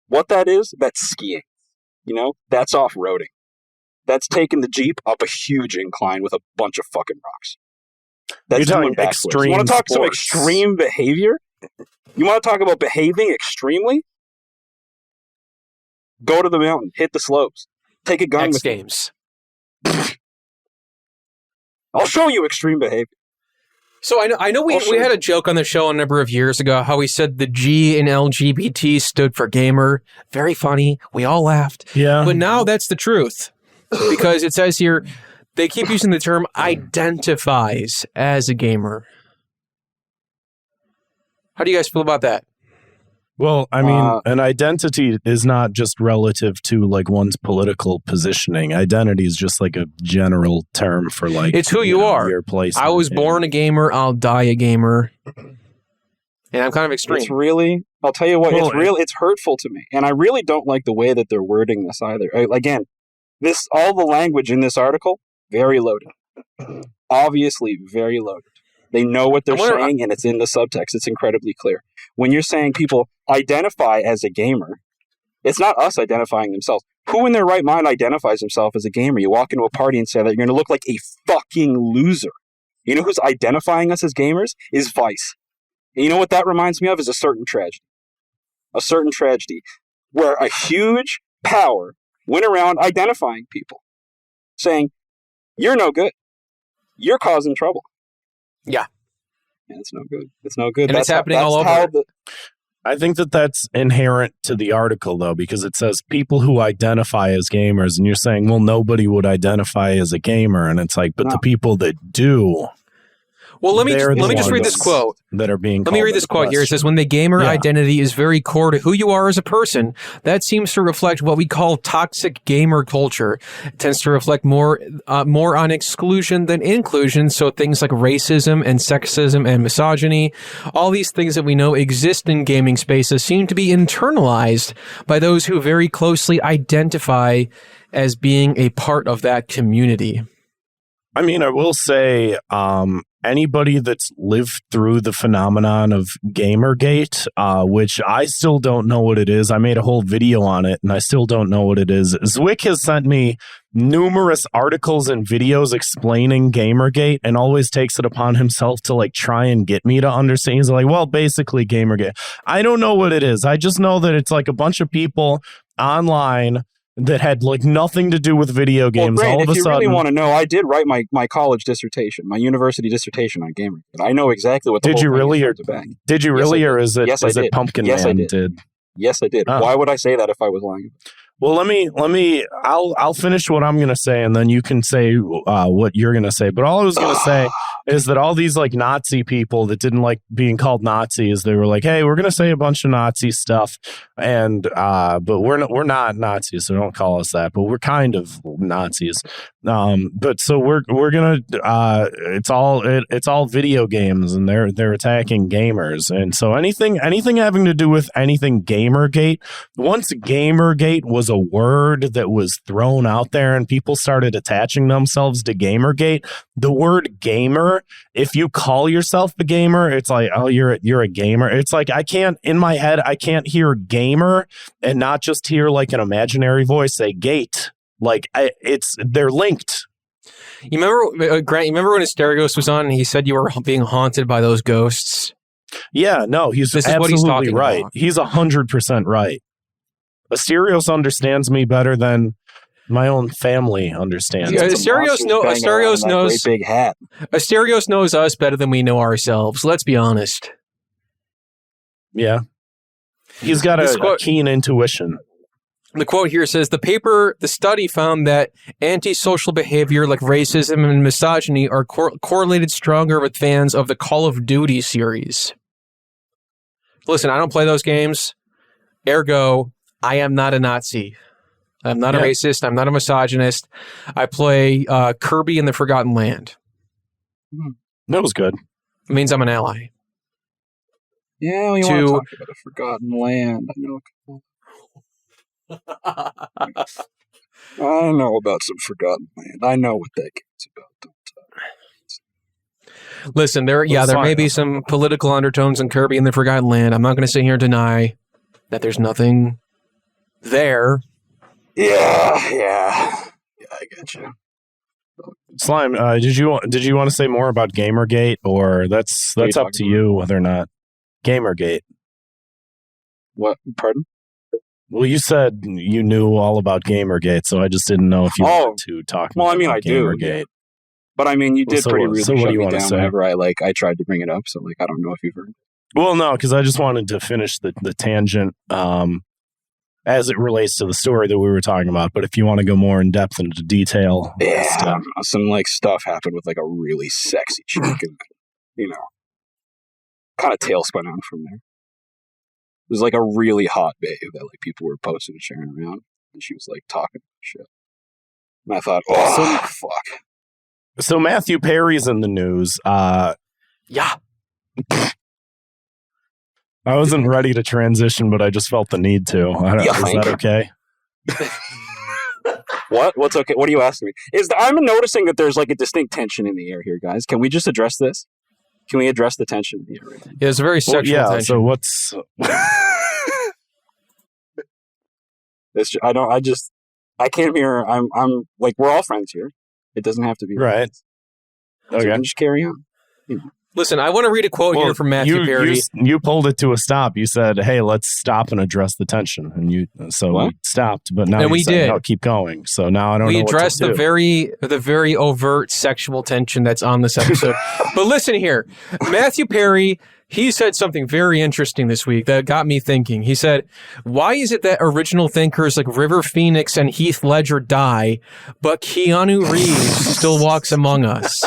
What that is, that's skiing. That's off-roading. That's taking the Jeep up a huge incline with a bunch of fucking rocks. That's doing backflips. You want to talk some extreme behavior? You want to talk about behaving extremely? Go to the mountain. Hit the slopes. Take a gun X with you. Games. I'll show you extreme behavior. So I know we had a joke on the show a number of years ago how we said the G in LGBT stood for gamer. Very funny. We all laughed. Yeah. But now that's the truth. Because it says here, they keep using the term identifies as a gamer. How do you guys feel about that? Well, I mean, an identity is not just relative to like one's political positioning. Identity is just like a general term for like it's who you are. Your place. I was born a gamer. I'll die a gamer. And I'm kind of extreme. It's really, I'll tell you what, it's hurtful to me. And I really don't like the way that they're wording this either. Again, all the language in this article, very loaded. Obviously, very loaded. They know what they're saying, and it's in the subtext. It's incredibly clear. When you're saying people identify as a gamer, it's not us identifying themselves. Who in their right mind identifies himself as a gamer? You walk into a party and say that you're going to look like a fucking loser. You know who's identifying us as gamers? Is Vice. And you know what that reminds me of? Is a certain tragedy. A certain tragedy where a huge power went around identifying people, saying, you're no good. You're causing trouble. Yeah. And it's no good. It's no good. And it's happening all over. I think that's inherent to the article, though, because it says people who identify as gamers, and you're saying, well, nobody would identify as a gamer. And it's like, but the people that do. Well, let me just read this quote. That are being. Let me read this quote here. It says, "When the gamer identity is very core to who you are as a person, that seems to reflect what we call toxic gamer culture. It tends to reflect more on exclusion than inclusion. So things like racism and sexism and misogyny, all these things that we know exist in gaming spaces, seem to be internalized by those who very closely identify as being a part of that community." I mean, I will say, anybody that's lived through the phenomenon of Gamergate, which I still don't know what it is. I made a whole video on it, and I still don't know what it is. Zwick has sent me numerous articles and videos explaining Gamergate, and always takes it upon himself to like try and get me to understand. He's like, well, basically Gamergate. I don't know what it is. I just know that it's like a bunch of people online that had like nothing to do with video games. Well, great. All of a sudden, if you really want to know, I did write my college dissertation, my university dissertation on Gamergate. I know exactly what the did whole you really, or did you really, or is it Pumpkin Man did? Yes, I did. Oh. Why would I say that if I was lying? Well, I'll finish what I'm going to say, and then you can say what you're going to say. But all I was going to say is that all these like Nazi people that didn't like being called Nazis, they were like, hey, we're going to say a bunch of Nazi stuff, and but we're not Nazis, so don't call us that. But we're kind of Nazis. But so we're gonna it's all video games, and they're attacking gamers, and so anything having to do with anything Gamergate. Once Gamergate was a word that was thrown out there, and people started attaching themselves to Gamergate, the word gamer, if you call yourself a gamer, it's like, oh, you're a gamer. It's like I can't hear gamer and not just hear like an imaginary voice say gate. Like they're linked. You remember, Grant? You remember when Asterios was on and he said you were being haunted by those ghosts? Yeah, no, this absolutely is what he's right. about. He's 100% right. Asterios understands me better than my own family understands. Yeah, Asterios knows. Great big hat. Asterios knows us better than we know ourselves. Let's be honest. Yeah, he's got a keen intuition. The quote here says, the study found that antisocial behavior like racism and misogyny are correlated stronger with fans of the Call of Duty series. Listen, I don't play those games. Ergo, I am not a Nazi. I'm not a racist. I'm not a misogynist. I play Kirby in the Forgotten Land. That was good. It means I'm an ally. Yeah, we want to talk about a Forgotten Land. I know about some Forgotten Land. I know what that game's about. Listen, there may be some political undertones in Kirby in the Forgotten Land. I'm not going to sit here and deny that there's nothing there. Yeah, I get you. Slime, did you want to say more about Gamergate, or that's up to you whether or not Gamergate? What? Pardon? Well, you said you knew all about Gamergate, so I just didn't know if you wanted to talk about I do. Gamergate. Yeah. But I mean, you did pretty really shut me down say? whenever I tried to bring it up, so I don't know if you've heard. Well, no, because I just wanted to finish the tangent as it relates to the story that we were talking about. But if you want to go more in depth into detail, some stuff happened with a really sexy chick, and kind of tail spun out from there. It was a really hot babe that people were posting and sharing around, and she was talking shit. And I thought, fuck. So Matthew Perry's in the news. Yeah. I wasn't ready to transition, but I just felt the need to. Is that okay? What? What's okay? What are you asking me? I'm noticing that there's a distinct tension in the air here, guys. Can we just address this? Can we address the tension in the air? Right now? Yeah, it's a very sexual tension. So what's... I came here. I'm we're all friends here. It doesn't have to be right. So okay. Just carry on. Listen, I want to read a quote here from Matthew Perry. You pulled it to a stop. You said, "Hey, let's stop and address the tension," and we stopped. But now we did. No, keep going. So now I don't know. We addressed the very overt sexual tension that's on this episode. But listen here, Matthew Perry. He said something very interesting this week that got me thinking. He said, why is it that original thinkers like River Phoenix and Heath Ledger die, but Keanu Reeves still walks among us?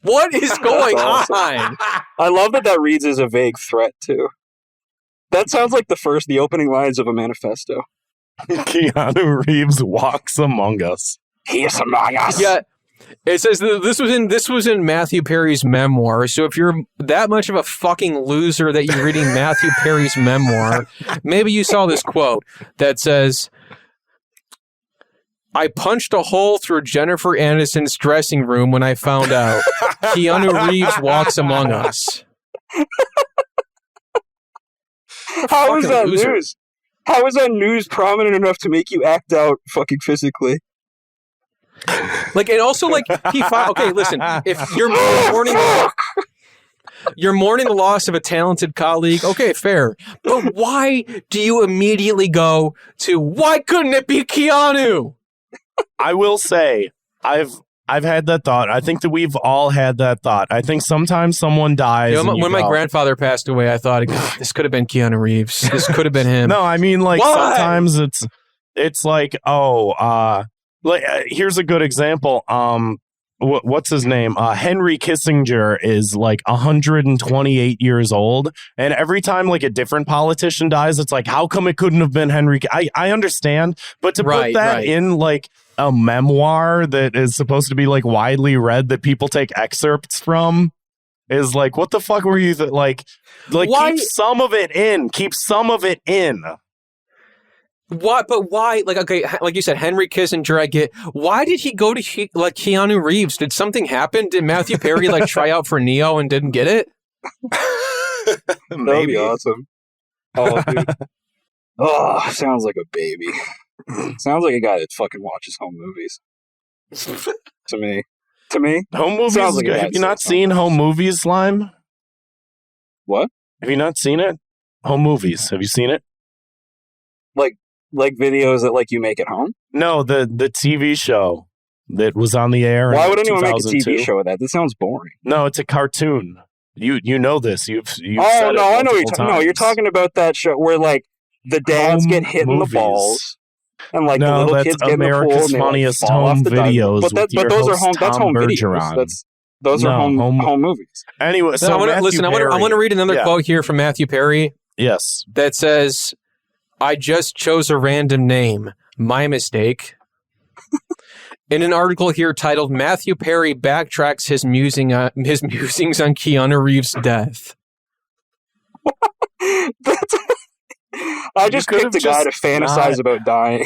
What is going awesome. on? I love that reads as a vague threat, too. That sounds like the opening lines of a manifesto. Keanu Reeves walks among us. He is among us. Yeah. It says that this was in Matthew Perry's memoir. So if you're that much of a fucking loser that you're reading Matthew Perry's memoir, maybe you saw this quote that says, "I punched a hole through Jennifer Aniston's dressing room when I found out Keanu Reeves walks among us." How is that loser. news? How is that news prominent enough to make you act out fucking physically? Like, and also, like, okay, listen, if you're mourning the loss of a talented colleague, okay, fair. But why do you immediately go to, why couldn't it be Keanu? I will say, I've had that thought. I think that we've all had that thought. I think sometimes someone dies. When my grandfather passed away, I thought, God, this could have been Keanu Reeves. This could have been him. No, I mean, like, Why? sometimes it's like, here's a good example. What's his name? Henry Kissinger is like 128 years old, and every time like a different politician dies, it's like, how come it couldn't have been Henry? I understand, but to put that in like a memoir that is supposed to be like widely read that people take excerpts from is like, what the fuck were you like Why? Keep some of it in. Keep some of it in. What? But why? Like, okay, like you said, Henry Kissinger, I get. Why did he go to Keanu Reeves? Did something happen? Did Matthew Perry like try out for Neo and didn't get it? That'd be awesome. Oh, dude. Oh, sounds like a baby. Sounds like a guy that fucking watches home movies. To me. Home movies is good. Have you not seen Home Movies, Slime? What? Have you not seen it? Home Movies. Have you seen it? Like videos that like you make at home? No, the TV show that was on the air. Why would anyone make a TV show of that? This sounds boring. No, it's a cartoon. You know this. You've oh no, I know what you're talking. No, you're talking about that show where like the dads Home get hit in the balls. And like no, the little that's kids get America's in the pool and they, Funniest like, fall Home off the Videos. But those are home. That's home videos. Those are home movies. Anyway, so I want to read another quote here from Matthew Perry. Yes, that says, "I just chose a random name. My mistake." In an article here titled "Matthew Perry Backtracks His Musings on Keanu Reeves' Death." I just picked a guy to fantasize about dying.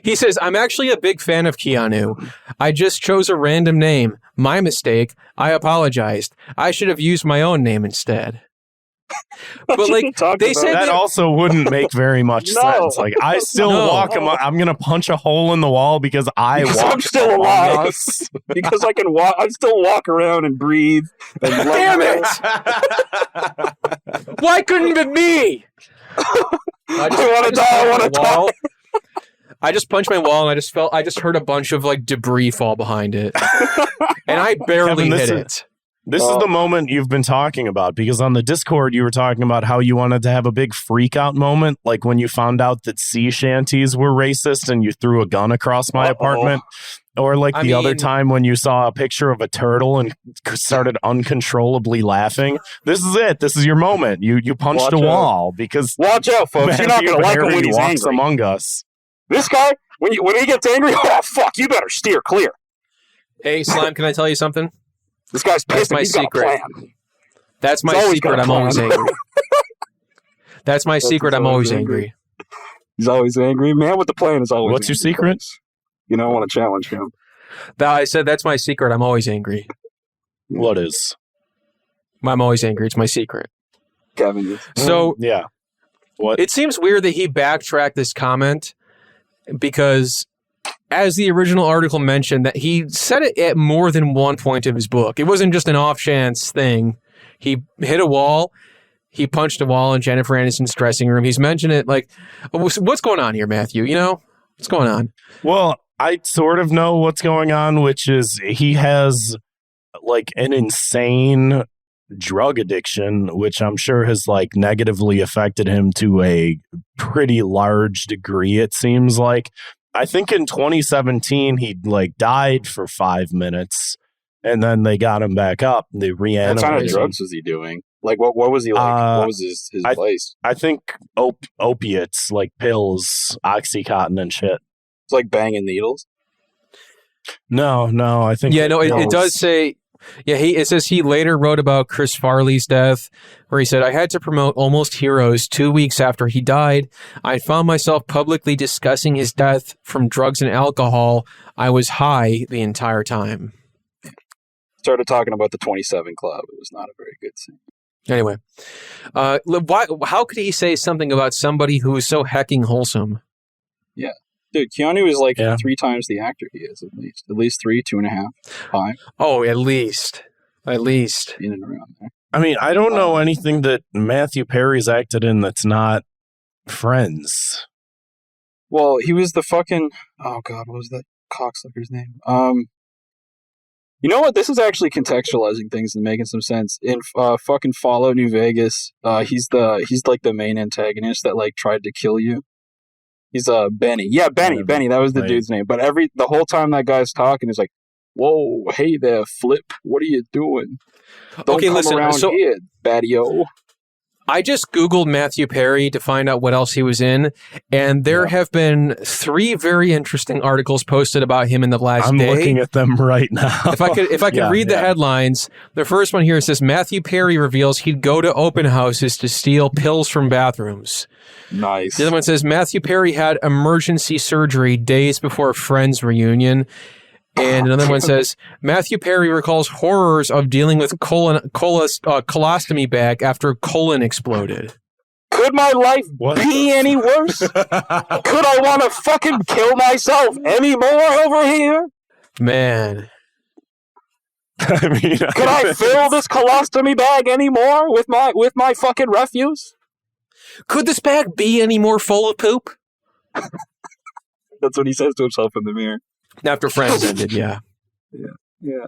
He says, "I'm actually a big fan of Keanu. I just chose a random name. My mistake. I apologized. I should have used my own name instead." But like they said that also wouldn't make very much sense. Like I still walk. I'm gonna punch a hole in the wall because I'm still alive. Because I can walk. I still walk around and breathe. And damn it! Why couldn't it be me? I want to die. I want to die. I just punched my wall and I just heard a bunch of like debris fall behind it, and I barely hit it. This is the moment you've been talking about, because on the Discord, you were talking about how you wanted to have a big freak out moment, like when you found out that sea shanties were racist and you threw a gun across my apartment, or like the other time when you saw a picture of a turtle and started uncontrollably laughing. This is it. This is your moment. You punched a wall because watch out, folks. You're not going to like him when he's angry. Among us. This guy, when he gets angry, oh fuck, you better steer clear. Hey, Slime, can I tell you something? This guy's pissed. That's my secret. That's my secret. I'm always angry. That's my secret. I'm always angry. He's always angry. Man with the plan is always What's your secret? You don't want to challenge him. I said that's my secret. I'm always angry. What is? I'm always angry. It's my secret. Kevin. So, yeah. What? It seems weird that he backtracked this comment because, as the original article mentioned, that he said it at more than one point of his book. It wasn't just an off-chance thing. He hit a wall. He punched a wall in Jennifer Aniston's dressing room. He's mentioned it like, what's going on here, Matthew? You know, what's going on? Well, I sort of know what's going on, which is he has like an insane drug addiction, which I'm sure has like negatively affected him to a pretty large degree, it seems like. I think in 2017, he like died for 5 minutes and then they got him back up. They reanimated. What kind of drugs was he doing? Like, what was he like? What was his place? I think opiates, like pills, Oxycontin and shit. It's like banging needles? No, I think... Yeah, no, it does say... Yeah, it says he later wrote about Chris Farley's death, where he said, I had to promote Almost Heroes 2 weeks after he died. I found myself publicly discussing his death from drugs and alcohol. I was high the entire time. Started talking about the 27 Club. It was not a very good scene. Anyway, how could he say something about somebody who is so hecking wholesome? Yeah. Dude, Keanu is like 3 times the actor he is, at least 3, 2.5, 5. Oh, at least. In and around there. I mean, I don't know anything that Matthew Perry's acted in that's not Friends. Well, he was the fucking... Oh, God, what was that cocksucker's name? You know what? This is actually contextualizing things and making some sense. In fucking Fallout New Vegas, he's like the main antagonist that like tried to kill you. He's Benny. Yeah, Benny. That was the dude's name. But the whole time that guy's talking, he's like, "Whoa, hey there, Flip. What are you doing? Don't come listen. around here, baddie-o." I just Googled Matthew Perry to find out what else he was in, and there have been 3 very interesting articles posted about him in the last day. I'm looking at them right now. If I could read the headlines, the first one here says, Matthew Perry reveals he'd go to open houses to steal pills from bathrooms. Nice. The other one says, Matthew Perry had emergency surgery days before a Friends reunion. And another one says, Matthew Perry recalls horrors of dealing with colostomy bag after colon exploded. Could my life be any worse? Could I want to fucking kill myself any more over here? Man. I mean, could I fill this colostomy bag anymore with my fucking refuse? Could this bag be any more full of poop? That's what he says to himself in the mirror. After Friends ended, yeah. Yeah.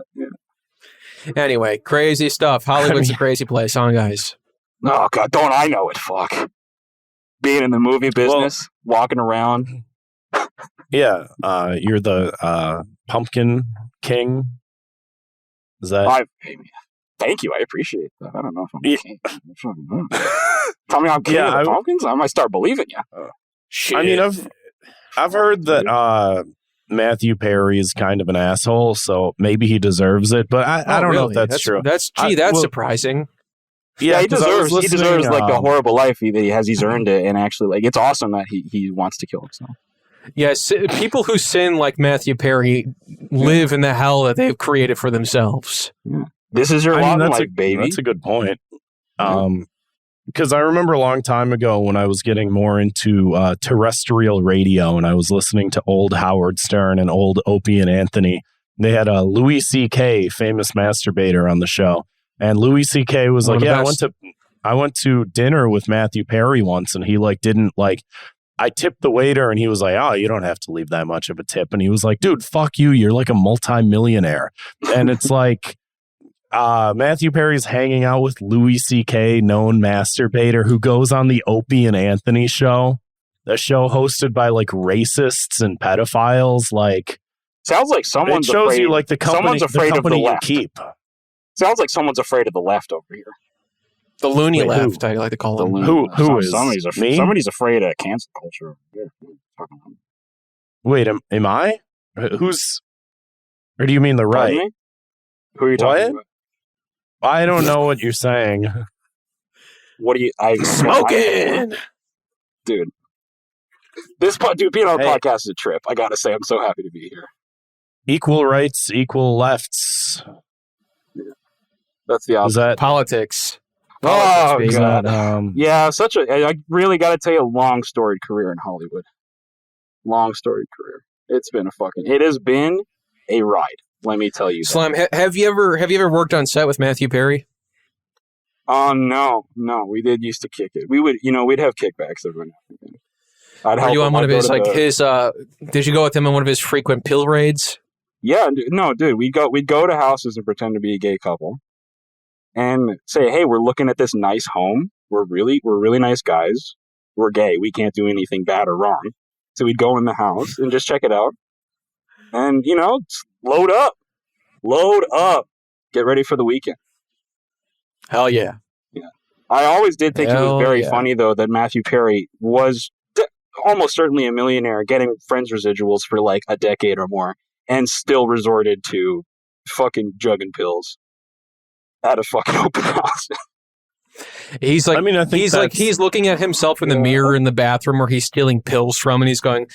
Anyway, crazy stuff. Hollywood's a crazy place, huh, guys? Oh, God, don't I know it, fuck. Being in the movie business, walking around. Yeah, you're the Pumpkin King. Is that... Thank you, I appreciate that. I don't know if I'm a king. Tell me I'm king of the pumpkins, I might start believing you. Shit. I mean, I've heard that Matthew Perry is kind of an asshole, so maybe he deserves it, but I don't know if that's true. That's surprising. Yeah, he deserves like the horrible life he's earned it, and actually, like, it's awesome that he wants to kill himself. Yes, people who sin like Matthew Perry live in the hell that they've created for themselves. Yeah. This is your lot in life, baby. That's a good point. Because I remember a long time ago when I was getting more into terrestrial radio and I was listening to old Howard Stern and old Opie and Anthony. They had a Louis C.K., famous masturbator, on the show. And Louis C.K. was like, I went to dinner with Matthew Perry once, and he didn't I tipped the waiter, and he was like, oh, you don't have to leave that much of a tip. And he was like, dude, fuck you. You're like a multimillionaire. And it's like, Matthew Perry's hanging out with Louis C.K., known masturbator, who goes on the Opie and Anthony show, a show hosted by racists and pedophiles. Sounds like someone's it shows afraid. You the company, someone's afraid the company of the left. You keep. Sounds like someone's afraid of the left over here. The loony left, I like to call them. Who is? Somebody's afraid of cancel culture. Wait, am I? Who's? Or do you mean the right? Me? Who are you talking about? I don't know what you're saying. What do you... Smoking! Dude. Being on a podcast is a trip. I gotta say, I'm so happy to be here. Equal rights, equal lefts. Yeah. That's the opposite. Is that politics? Oh, God. Yeah, I really gotta tell you, a long storied career in Hollywood. Long storied career. It has been a ride. Let me tell you. Slime, have you ever worked on set with Matthew Perry? No. We did used to kick it. We'd have kickbacks every now and then. Are you on one of his did you go with him on one of his frequent pill raids? Yeah, no, dude. We'd go to houses and pretend to be a gay couple, and say, "Hey, we're looking at this nice home. We're really nice guys. We're gay. We can't do anything bad or wrong." So we'd go in the house and just check it out, and load up. Load up. Get ready for the weekend. Hell yeah. Yeah. I always did think it was very funny, though, that Matthew Perry was almost certainly a millionaire getting Friends residuals for like a decade or more and still resorted to fucking jugging pills at a fucking open house. He's like, he's looking at himself in the mirror in the bathroom where he's stealing pills from, and he's going,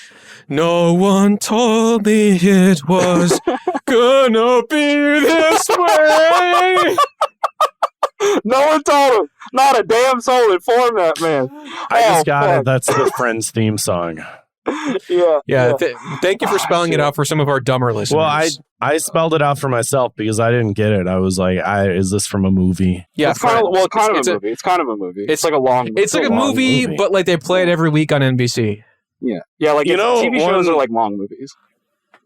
"No one told me it was gonna be this way." No one told him. Not a damn soul informed that man. I just got it. That's the Friends theme song. Yeah. Thank you for spelling it out for some of our dumber listeners. Well, I spelled it out for myself because I didn't get it. I was like, is this from a movie? Yeah, it's kind of a movie. It's kind of a movie. It's like a long. It's like a movie, but like they play it every week on NBC. Yeah. Like TV shows are like long movies.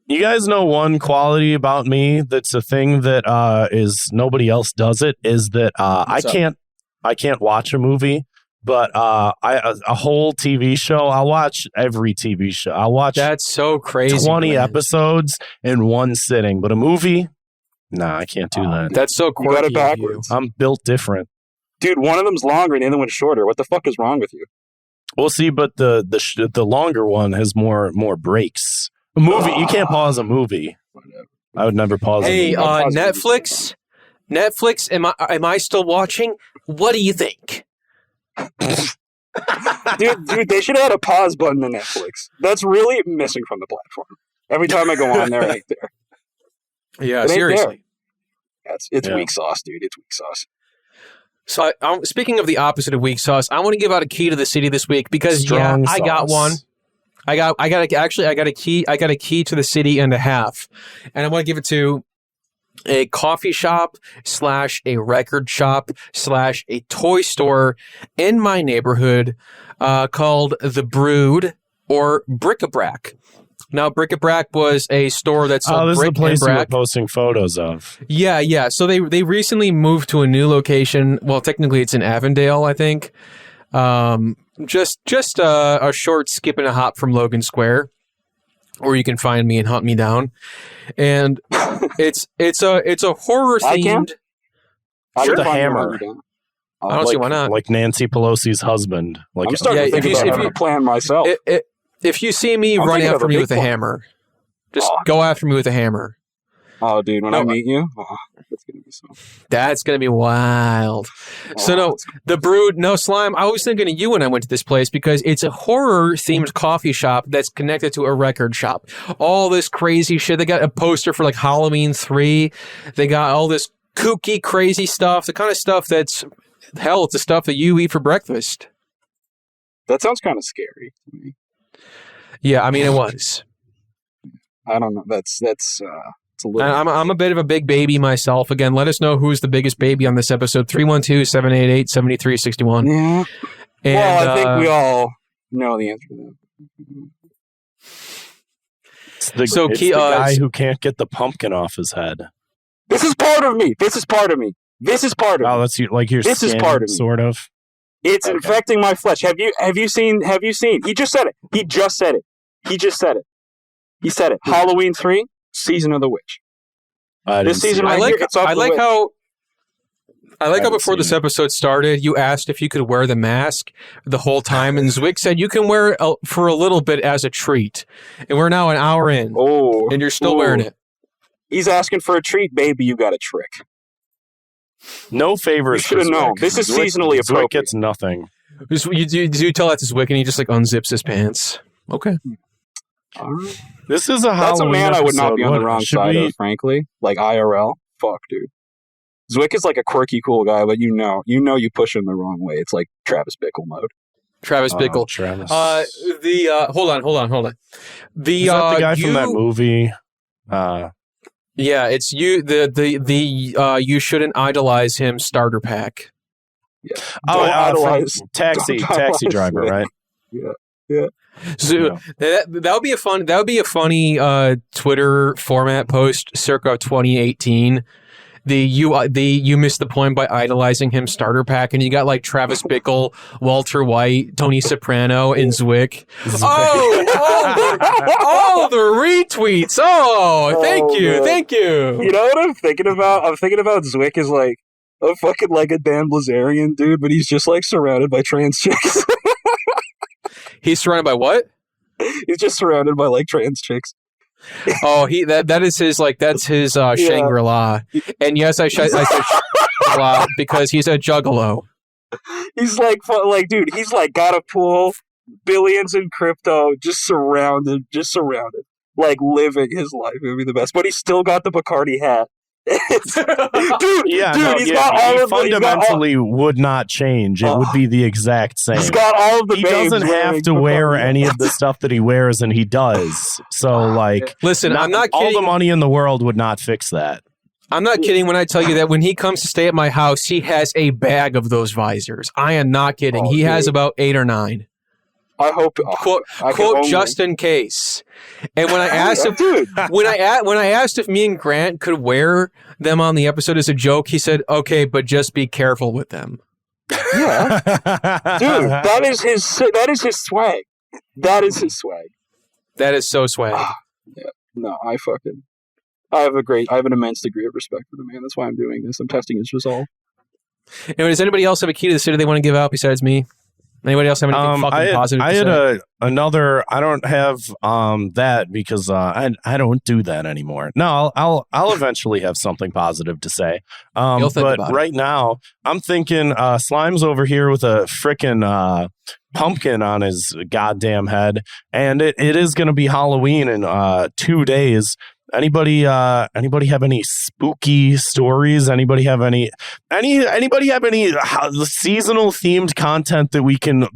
You guys know one quality about me that's a thing that is nobody else does it is that I can't watch a movie. But a whole TV show, I'll watch every TV show. I'll watch that's so crazy 20 episodes in one sitting. But a movie, nah, I can't do that. That's so quirky. You got it backwards. I'm built different. Dude, one of them's longer and the other one's shorter. What the fuck is wrong with you? We'll see, but the longer one has more breaks. A movie, you can't pause a movie. I would never pause a movie. Netflix? Netflix, am I still watching? What do you think? dude, they should have had a pause button in Netflix. That's really missing from the platform. Every time I go on there, it ain't there. Yeah, seriously. It's weak sauce, dude. It's weak sauce. So, speaking of the opposite of weak sauce, I want to give out a key to the city this week because I got one. I got a key to the city and a half, and I want to give it to a coffee shop / a record shop / a toy store in my neighborhood called The Brood or Bric-a-Brac. Now, Bric-a-Brac was a store that sold this is the place you were bric. posting photos of. Yeah. So they recently moved to a new location. Well, technically it's in Avondale, I think. Just a short skip and a hop from Logan Square, where you can find me and hunt me down. And it's a horror themed. Sure, the hammer. I don't see why not. Like Nancy Pelosi's husband. Like I'm starting to think about having a plan myself. If you see me run after me with a hammer, just go after me with a hammer. Oh, dude, when I meet you, that's gonna be wild. So The Brood, no Slime. I was thinking of you when I went to this place because it's a horror-themed coffee shop that's connected to a record shop. All this crazy shit. They got a poster for like Halloween 3. They got all this kooky, crazy stuff. The kind of stuff that's it's the stuff that you eat for breakfast. That sounds kind of scary to me. Yeah, I mean it was. I don't know. That's I'm a bit of a big baby myself. Again, let us know who's the biggest baby on this episode. 312-788-7361. Yeah. And, well, I think we all know the answer to that. It's the guy who can't get the pumpkin off his head. This is part of me. Oh, that's like your this skin, is part of me. Sort of. It's infecting my flesh. Have you seen? He just said it. He said it. Halloween 3, Season of the Witch. This season right here, it's off the witch. I like how before this episode started, you asked if you could wear the mask the whole time, and Zwick said you can wear it for a little bit as a treat. And we're now an hour in, and you're still wearing it. He's asking for a treat, baby. You got a trick. No favors. You should have known. This is seasonally appropriate. Zwick gets nothing. You tell that to Zwick, and he just like unzips his pants. Okay. All right. This is a Halloween That's a man episode. I would not be on the wrong side of, frankly. Like IRL. Fuck, dude. Zwick is like a quirky, cool guy, but you know you push him the wrong way. It's like Travis Bickle mode. Travis Bickle. Travis. Hold on. Is that the guy from that movie? Yeah, it's you. The you shouldn't idolize him starter pack. Yeah. Taxi driver, right? Yeah. So that would be a funny Twitter format post circa 2018 you missed the point by idolizing him starter pack, and you got like Travis Bickle, Walter White, Tony Soprano, and Zwick. Oh, the retweets. Oh, thank you. You know what I'm thinking about? I'm thinking about Zwick is like a fucking like a Dan Blazarian dude, but he's just like surrounded by trans chicks. He's surrounded by what? He's just surrounded by like trans chicks. Oh, that is his that's his Shangri-La. And yes, I said Shangri-La because he's a juggalo. He's like dude, he's like got a pool, billions in crypto, just surrounded, like living his life. It would be the best. But he's still got the Bacardi hat. Fundamentally would not change. It would be the exact same. He's got all of the. He doesn't have to wear any of the stuff that he wears, and he does. So, listen, I'm not kidding. All the money in the world would not fix that. I'm not kidding when I tell you that when he comes to stay at my house, he has a bag of those visors. I am not kidding. He has about 8 or 9. I hope quote just in case. And when I asked him, when I asked if me and Grant could wear them on the episode as a joke, he said, "Okay, but just be careful with them." Yeah, dude, that is his swag. That is his swag. That is so swag. Yeah, no, I have an immense degree of respect for the man. That's why I'm doing this. I'm testing his resolve. Anyway, does anybody else have a key to the city they want to give out besides me? Anybody else have anything fucking positive to say? I had another. I don't have that because I don't do that anymore. No, I'll eventually have something positive to say. But right now, I'm thinking Slime's over here with a frickin' pumpkin on his goddamn head, and it is going to be Halloween in 2 days. Anybody have any spooky stories? Anybody have any seasonal themed content that we can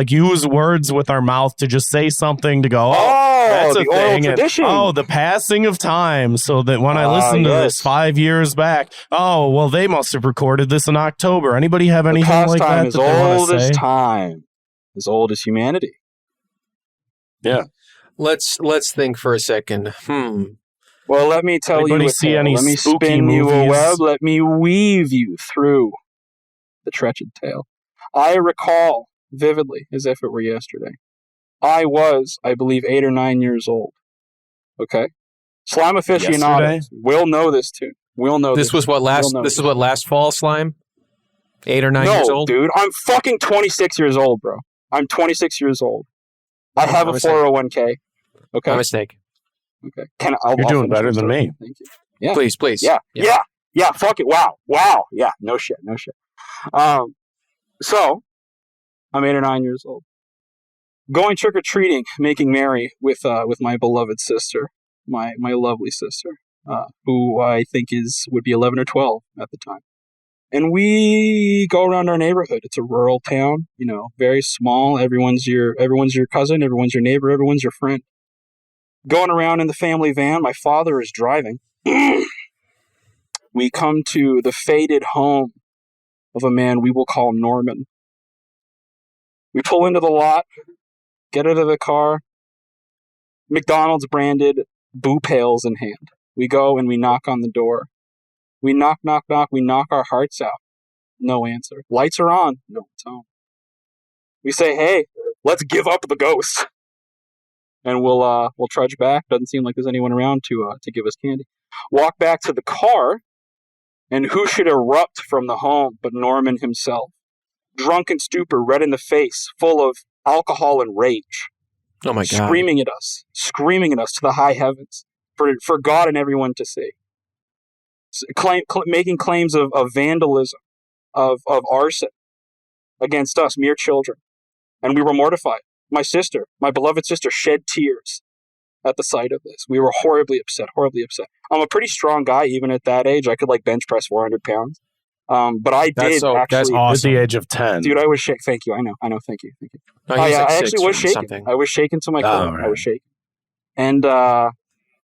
use words with our mouth to just say something to go, that's a thing. And, the passing of time, so that when I listen to this 5 years back, they must have recorded this in October. Anybody have anything like that? As old as time, as old as humanity. Yeah. Let's think for a second. Well, let me tell you. Let me spin you a web. Let me weave you through the treacherous tale. I recall vividly, as if it were yesterday. I believe, 8 or 9 years old. Okay, Slime aficionados will know this tune. We'll know this. This is what last fall, Slime. 8 or 9 years old, dude. I'm fucking 26 years old, bro. I'm 26 years old. I have a 401k. Okay, my mistake. Okay, you're doing better than me. Thank you. Yeah, please. Yeah. Fuck it. Wow. Yeah, no shit. So I'm 8 or 9 years old, going trick or treating, making merry with my beloved sister, my lovely sister, who I think would be 11 or 12 at the time. And we go around our neighborhood. It's a rural town, very small. Everyone's your cousin, everyone's your neighbor, everyone's your friend. Going around in the family van, my father is driving. We come to the faded home of a man we will call Norman. We pull into the lot, get out of the car, McDonald's branded boo pails in hand. We go and we knock on the door. We knock, we knock our hearts out. No answer. Lights are on. No one's home. We say, hey, let's give up the ghost. And we'll trudge back. Doesn't seem like there's anyone around to give us candy. Walk back to the car, and who should erupt from the home but Norman himself? Drunk in stupor, red in the face, full of alcohol and rage. Oh my God. Screaming at us to the high heavens for God and everyone to see. Making claims of vandalism, of arson against us, mere children. And we were mortified. My beloved sister, shed tears at the sight of this. We were horribly upset. I'm a pretty strong guy, even at that age. I could bench press 400 pounds. But I did actually. That's awesome. At the age of 10. Dude, I was shaking. Thank you. I know. Thank you. No, I actually was shaking. Something. I was shaking to my core. Right. I was shaking. And at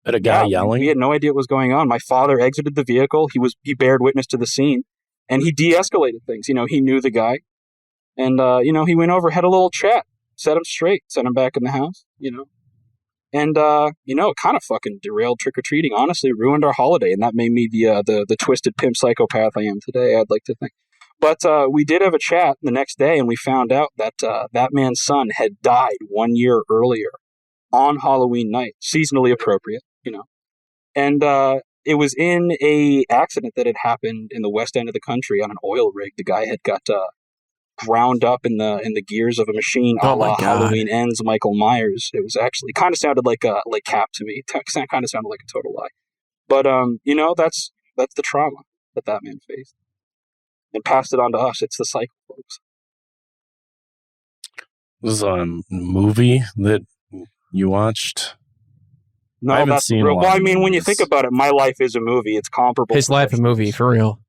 a guy yelling? We had no idea what was going on. My father exited the vehicle. He bared witness to the scene. And he de-escalated things. He knew the guy. And, he went over, had a little chat. Set him straight, sent him back in the house, And, it kind of fucking derailed trick-or-treating, honestly, ruined our holiday, and that made me the twisted pimp psychopath I am today, I'd like to think. But we did have a chat the next day, and we found out that that man's son had died 1 year earlier on Halloween night, seasonally appropriate, And it was in a accident that had happened in the west end of the country on an oil rig. The guy had got ground up in the gears of a machine, a la Halloween Ends, Michael Myers. It was actually kind of sounded like Cap to me. Kind of sounded like a total lie. But that's the trauma that man faced, and passed it on to us. It's the cycle, folks. This is a movie that you watched. No, I haven't that's seen. Real. Well, I mean, when you think about it, my life is a movie. It's comparable. His life a movie, for real.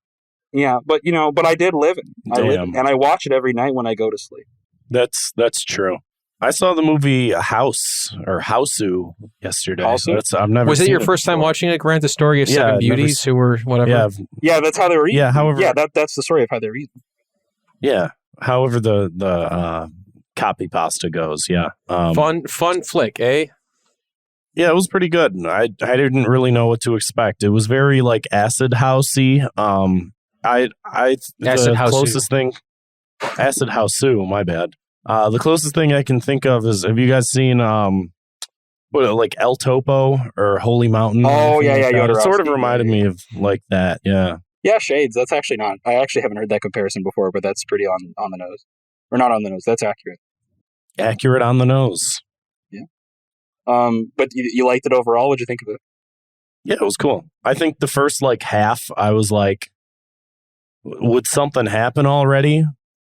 Yeah, but I did live it. I live it, and I watch it every night when I go to sleep. That's true. I saw the movie House or Houseu yesterday. I've never. Was it your first time watching it, Grant? The story of seven beauties who were whatever. Yeah, that's how they were eaten. Yeah, however, that's the story of how they were eaten. Yeah, however the copy pasta goes. Yeah, fun flick, eh? Yeah, it was pretty good. I didn't really know what to expect. It was very like acid housey. Closest thing, acid houseu. My bad. The closest thing I can think of is, have you guys seen like El Topo or Holy Mountain? Oh yeah. It sort of reminded me of like that. Yeah. Yeah, shades. That's actually not. I actually haven't heard that comparison before, but that's pretty on the nose, or not on the nose. That's accurate. Accurate on the nose. Yeah. But you liked it overall. What'd you think of it? Yeah, it was cool. I think the first like half, I was like, would something happen already?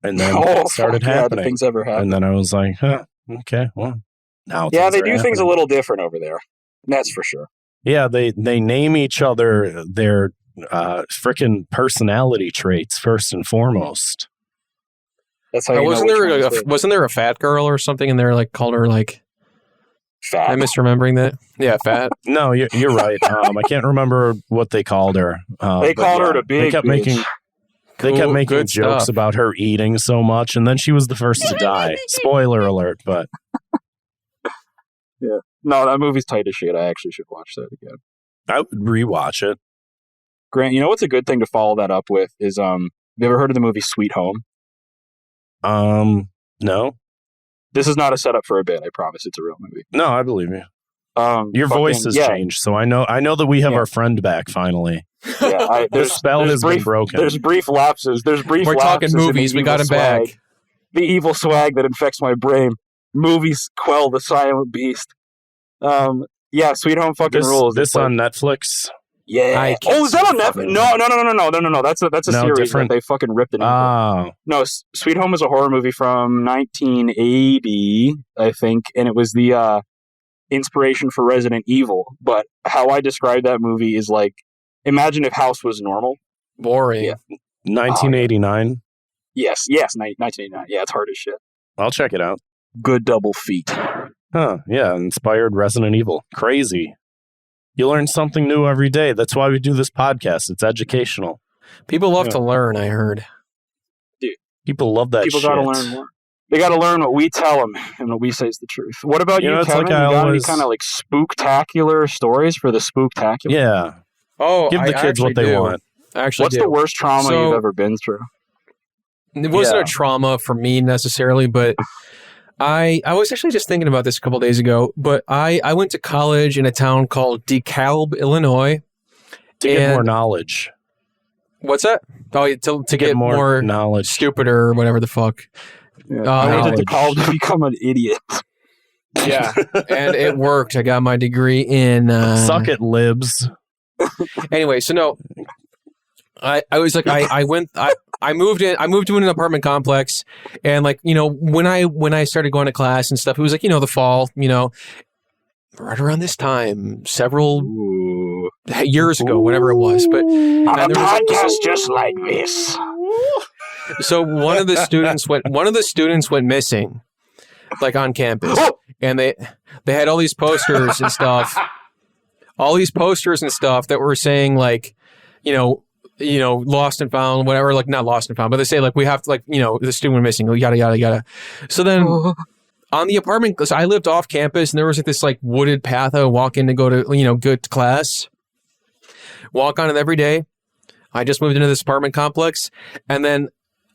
And then it started happening. Things ever happen. And then I was like, okay, well, now yeah, they do things a little different over there. That's for sure. Yeah, they name each other their freaking personality traits first and foremost. That's how. Wasn't there a fat girl or something, and they're like called her like fat? I'm misremembering that. Yeah, fat. No, you're right. I can't remember what they called her. They called her the big. They kept making jokes about her eating so much, and then she was the first to die. Spoiler alert, but... Yeah. No, that movie's tight as shit. I actually should watch that again. I would rewatch it. Grant, you know what's a good thing to follow that up with is, have you ever heard of the movie Sweet Home? No. This is not a setup for a bit, I promise. It's a real movie. No, I believe you. Your voice has changed, so I know that we have our friend back finally. Yeah, the spell has been broken. There's brief lapses. We're talking movies. We got him back. The evil swag that infects my brain. Movies quell the silent beast. Sweet Home fucking rules. This on Netflix? Yeah. Is that on Netflix? No. That's a series that they fucking ripped it into. Oh. No, Sweet Home is a horror movie from 1980, I think, and it was the inspiration for Resident Evil. But how I describe that movie is like, imagine if House was normal. Boring. Yeah. 1989? Yes, 1989. Yeah, it's hard as shit. I'll check it out. Good double feat. Huh, yeah, inspired Resident Evil. Crazy. You learn something new every day. That's why we do this podcast. It's educational. People love to learn, I heard. Dude. People love that shit. People got to learn more. They got to learn what we tell them and what we say is the truth. What about you, Kevin? You got any kind of like spooktacular stories for the spooktacular? Yeah. Oh, give the kids what they want. What's the worst trauma you've ever been through? It wasn't a trauma for me necessarily, but I was actually just thinking about this a couple days ago. But I went to college in a town called DeKalb, Illinois. To get more knowledge. What's that? Oh, to get more knowledge. Stupider or whatever the fuck. Yeah. I went to DeKalb to become an idiot. Yeah, and it worked. I got my degree in... Suck it, libs. Anyway, so no, I was like, I moved to an apartment complex, and like, when I started going to class and stuff, it was like, the fall, right around this time, several years ago, whatever it was. But on a podcast just like this. So one of the students went missing, like on campus, and they had all these posters and stuff. All these posters and stuff that were saying like, lost and found, whatever, like not lost and found, but they say like, we have to like, the student went missing, yada, yada, yada. So then on the apartment, because I lived off campus, and there was like this like wooded path I would walk in to go to, go to class. Walk on it every day. I just moved into this apartment complex, and then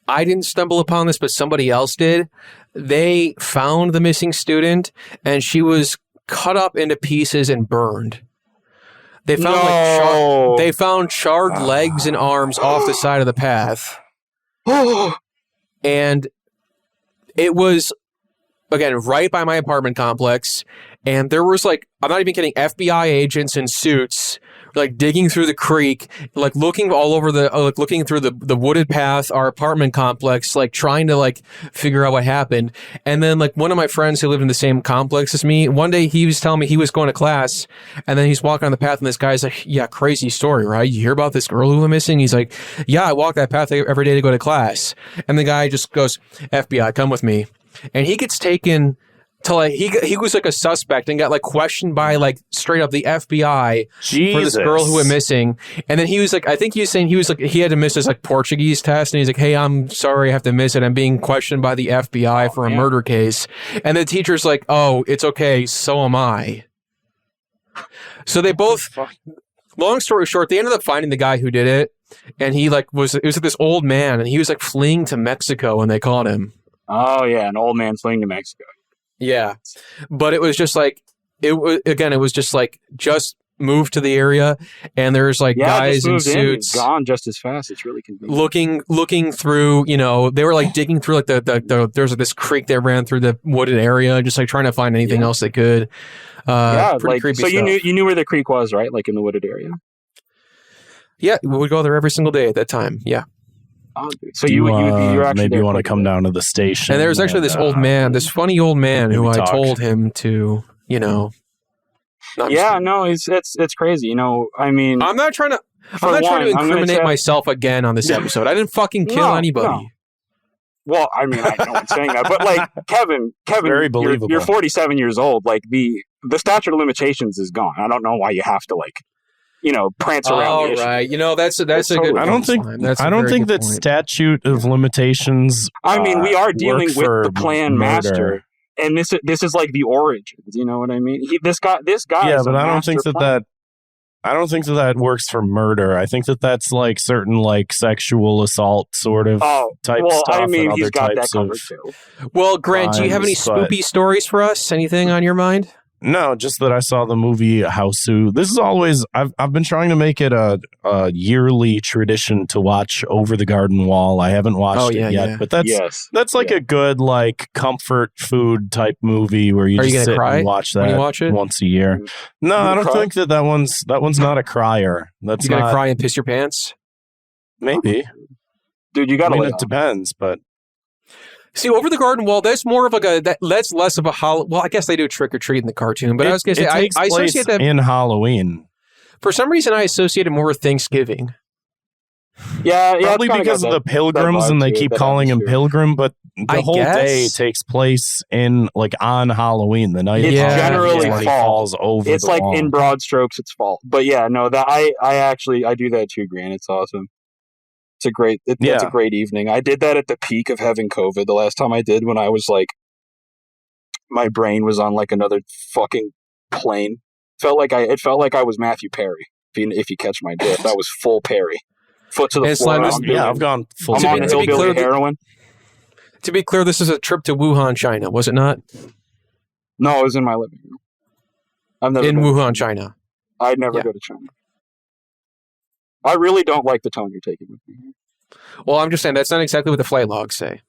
I didn't stumble upon this, but somebody else did. They found the missing student, and she was cut up into pieces and burned. They found they found charred legs and arms off the side of the path. And it was, again, right by my apartment complex. And there was like, I'm not even kidding, FBI agents in suits, like digging through the creek, like looking all over looking through the wooded path, our apartment complex, like trying to like figure out what happened. And then like one of my friends who lived in the same complex as me, one day he was telling me he was going to class, and then he's walking on the path, and this guy's like, yeah, crazy story, right? You hear about this girl who went missing? He's like, yeah, I walk that path every day to go to class. And the guy just goes, FBI, come with me. And he gets taken to like, he was like a suspect and got like questioned by like straight up the FBI for this girl who went missing. And then he was like, I think he was saying he was like, he had to miss his like Portuguese test, and he's like, hey, I'm sorry I have to miss it. I'm being questioned by the FBI for a murder case. And the teacher's like, oh, it's okay, so am I. So they both, long story short, they ended up finding the guy who did it. And he like it was like this old man, and he was like fleeing to Mexico when they caught him. Oh yeah, an old man fleeing to Mexico. Yeah, but it was just like just moved to the area, and there's like guys in suits gone just as fast. It's really convenient. Looking through, they were like digging through like the there's this creek that ran through the wooded area, just like trying to find anything else they could. Pretty creepy. So stuff. you knew where the creek was, right? Like in the wooded area. Yeah, we would go there every single day at that time. Yeah. So you actually maybe want to come down to the station. And there was actually this old man, this funny old man who I told him to, it's crazy. I mean, I'm not trying to incriminate myself again on this episode. I didn't fucking kill anybody. No. Well, I mean, I know I'm saying that, but like Kevin, very believable. You're 47 years old. Like the statute of limitations is gone. I don't know why you have to prance around. All right, that's a good. I don't think that statute of limitations. I mean, we are dealing with the clan master, and this is like the origins. You know what I mean? This guy. Yeah, but I don't think that works for murder. I think that that's like certain like sexual assault sort of type stuff. I mean, and he's other got types that covered of too. Well, Grant, do you have any spoopy stories for us? Anything on your mind? No, just that I saw the movie Houseu. This is always I've been trying to make it a yearly tradition to watch Over the Garden Wall. I haven't watched it yet, but that's like a good like comfort food type movie where you just sit and watch that once a year. No, I don't think that one's not a crier. That's you gonna cry and piss your pants? Maybe, dude. You gotta. It depends, but. See, Over the Garden Wall, that's more of that's less of a well, I guess they do trick or treat in the cartoon, but I was going to say I associate that in Halloween. For some reason, I associate it more with Thanksgiving. Yeah, probably because of the pilgrims, and they keep calling him Pilgrim, but the whole day takes place on Halloween. The night generally falls over. It's like wall. In broad strokes, it's fall. But yeah, no, that I do that too, Grant. It's awesome. It's a great evening. I did that at the peak of having COVID. The last time I did, when I was like, my brain was on like another fucking plane. It felt like I was Matthew Perry. If you catch my drift, I was full Perry, foot to the floor. I've gone full. I'm on hillbilly heroin. To be clear, this is a trip to Wuhan, China, was it not? No, it was in my living room. I've never in Wuhan, China. I'd never go to China. I really don't like the tone you're taking with me. Well, I'm just saying that's not exactly what the flight logs say.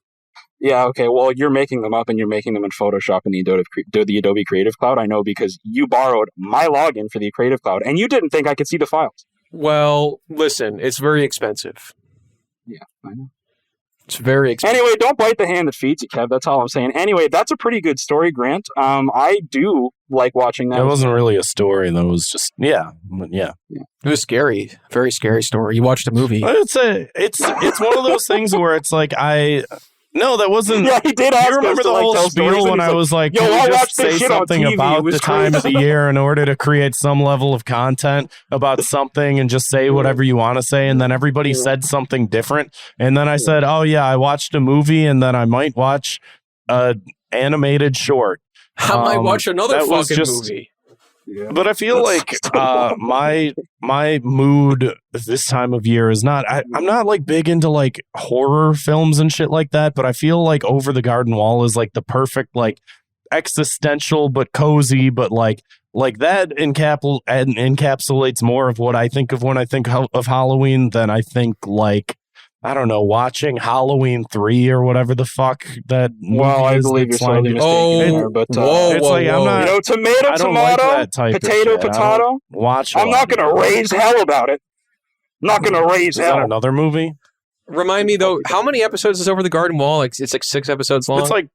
Yeah, okay. Well, you're making them up, and you're making them in Photoshop and the Adobe Creative Cloud. I know because you borrowed my login for the Creative Cloud, and you didn't think I could see the files. Well, listen, it's very expensive. Yeah, I know. It's very expensive. Anyway, don't bite the hand that feeds you, Kev. That's all I'm saying. Anyway, that's a pretty good story, Grant. I do like watching that. It wasn't really a story, though. It was just, yeah. It was scary. Very scary story. You watched a movie. It's one of those things where it's like No, that wasn't. Yeah, he did ask you remember us the whole spiel when I was like, can you just say something about the time of the year in order to create some level of content about something and just say whatever you want to say? And then everybody said something different. And then I said, oh, yeah, I watched a movie and then I might watch a animated short. I might watch another fucking movie. Yeah. But I feel like my mood this time of year is not. I'm not like big into like horror films and shit like that. But I feel like Over the Garden Wall is like the perfect like existential but cozy, but like that encapsulates more of what I think of when I think of Halloween than I think like, I don't know, watching Halloween 3 or whatever the fuck that movie I is. believe you're sorely mistaken there, but it's like I'm not, you know, tomato, like potato, potato. Watch. I'm not going to raise hell about it. I'm not going to raise hell. Is that another movie? Remind me though, how many episodes is Over the Garden Wall? Like it's like 6 episodes long.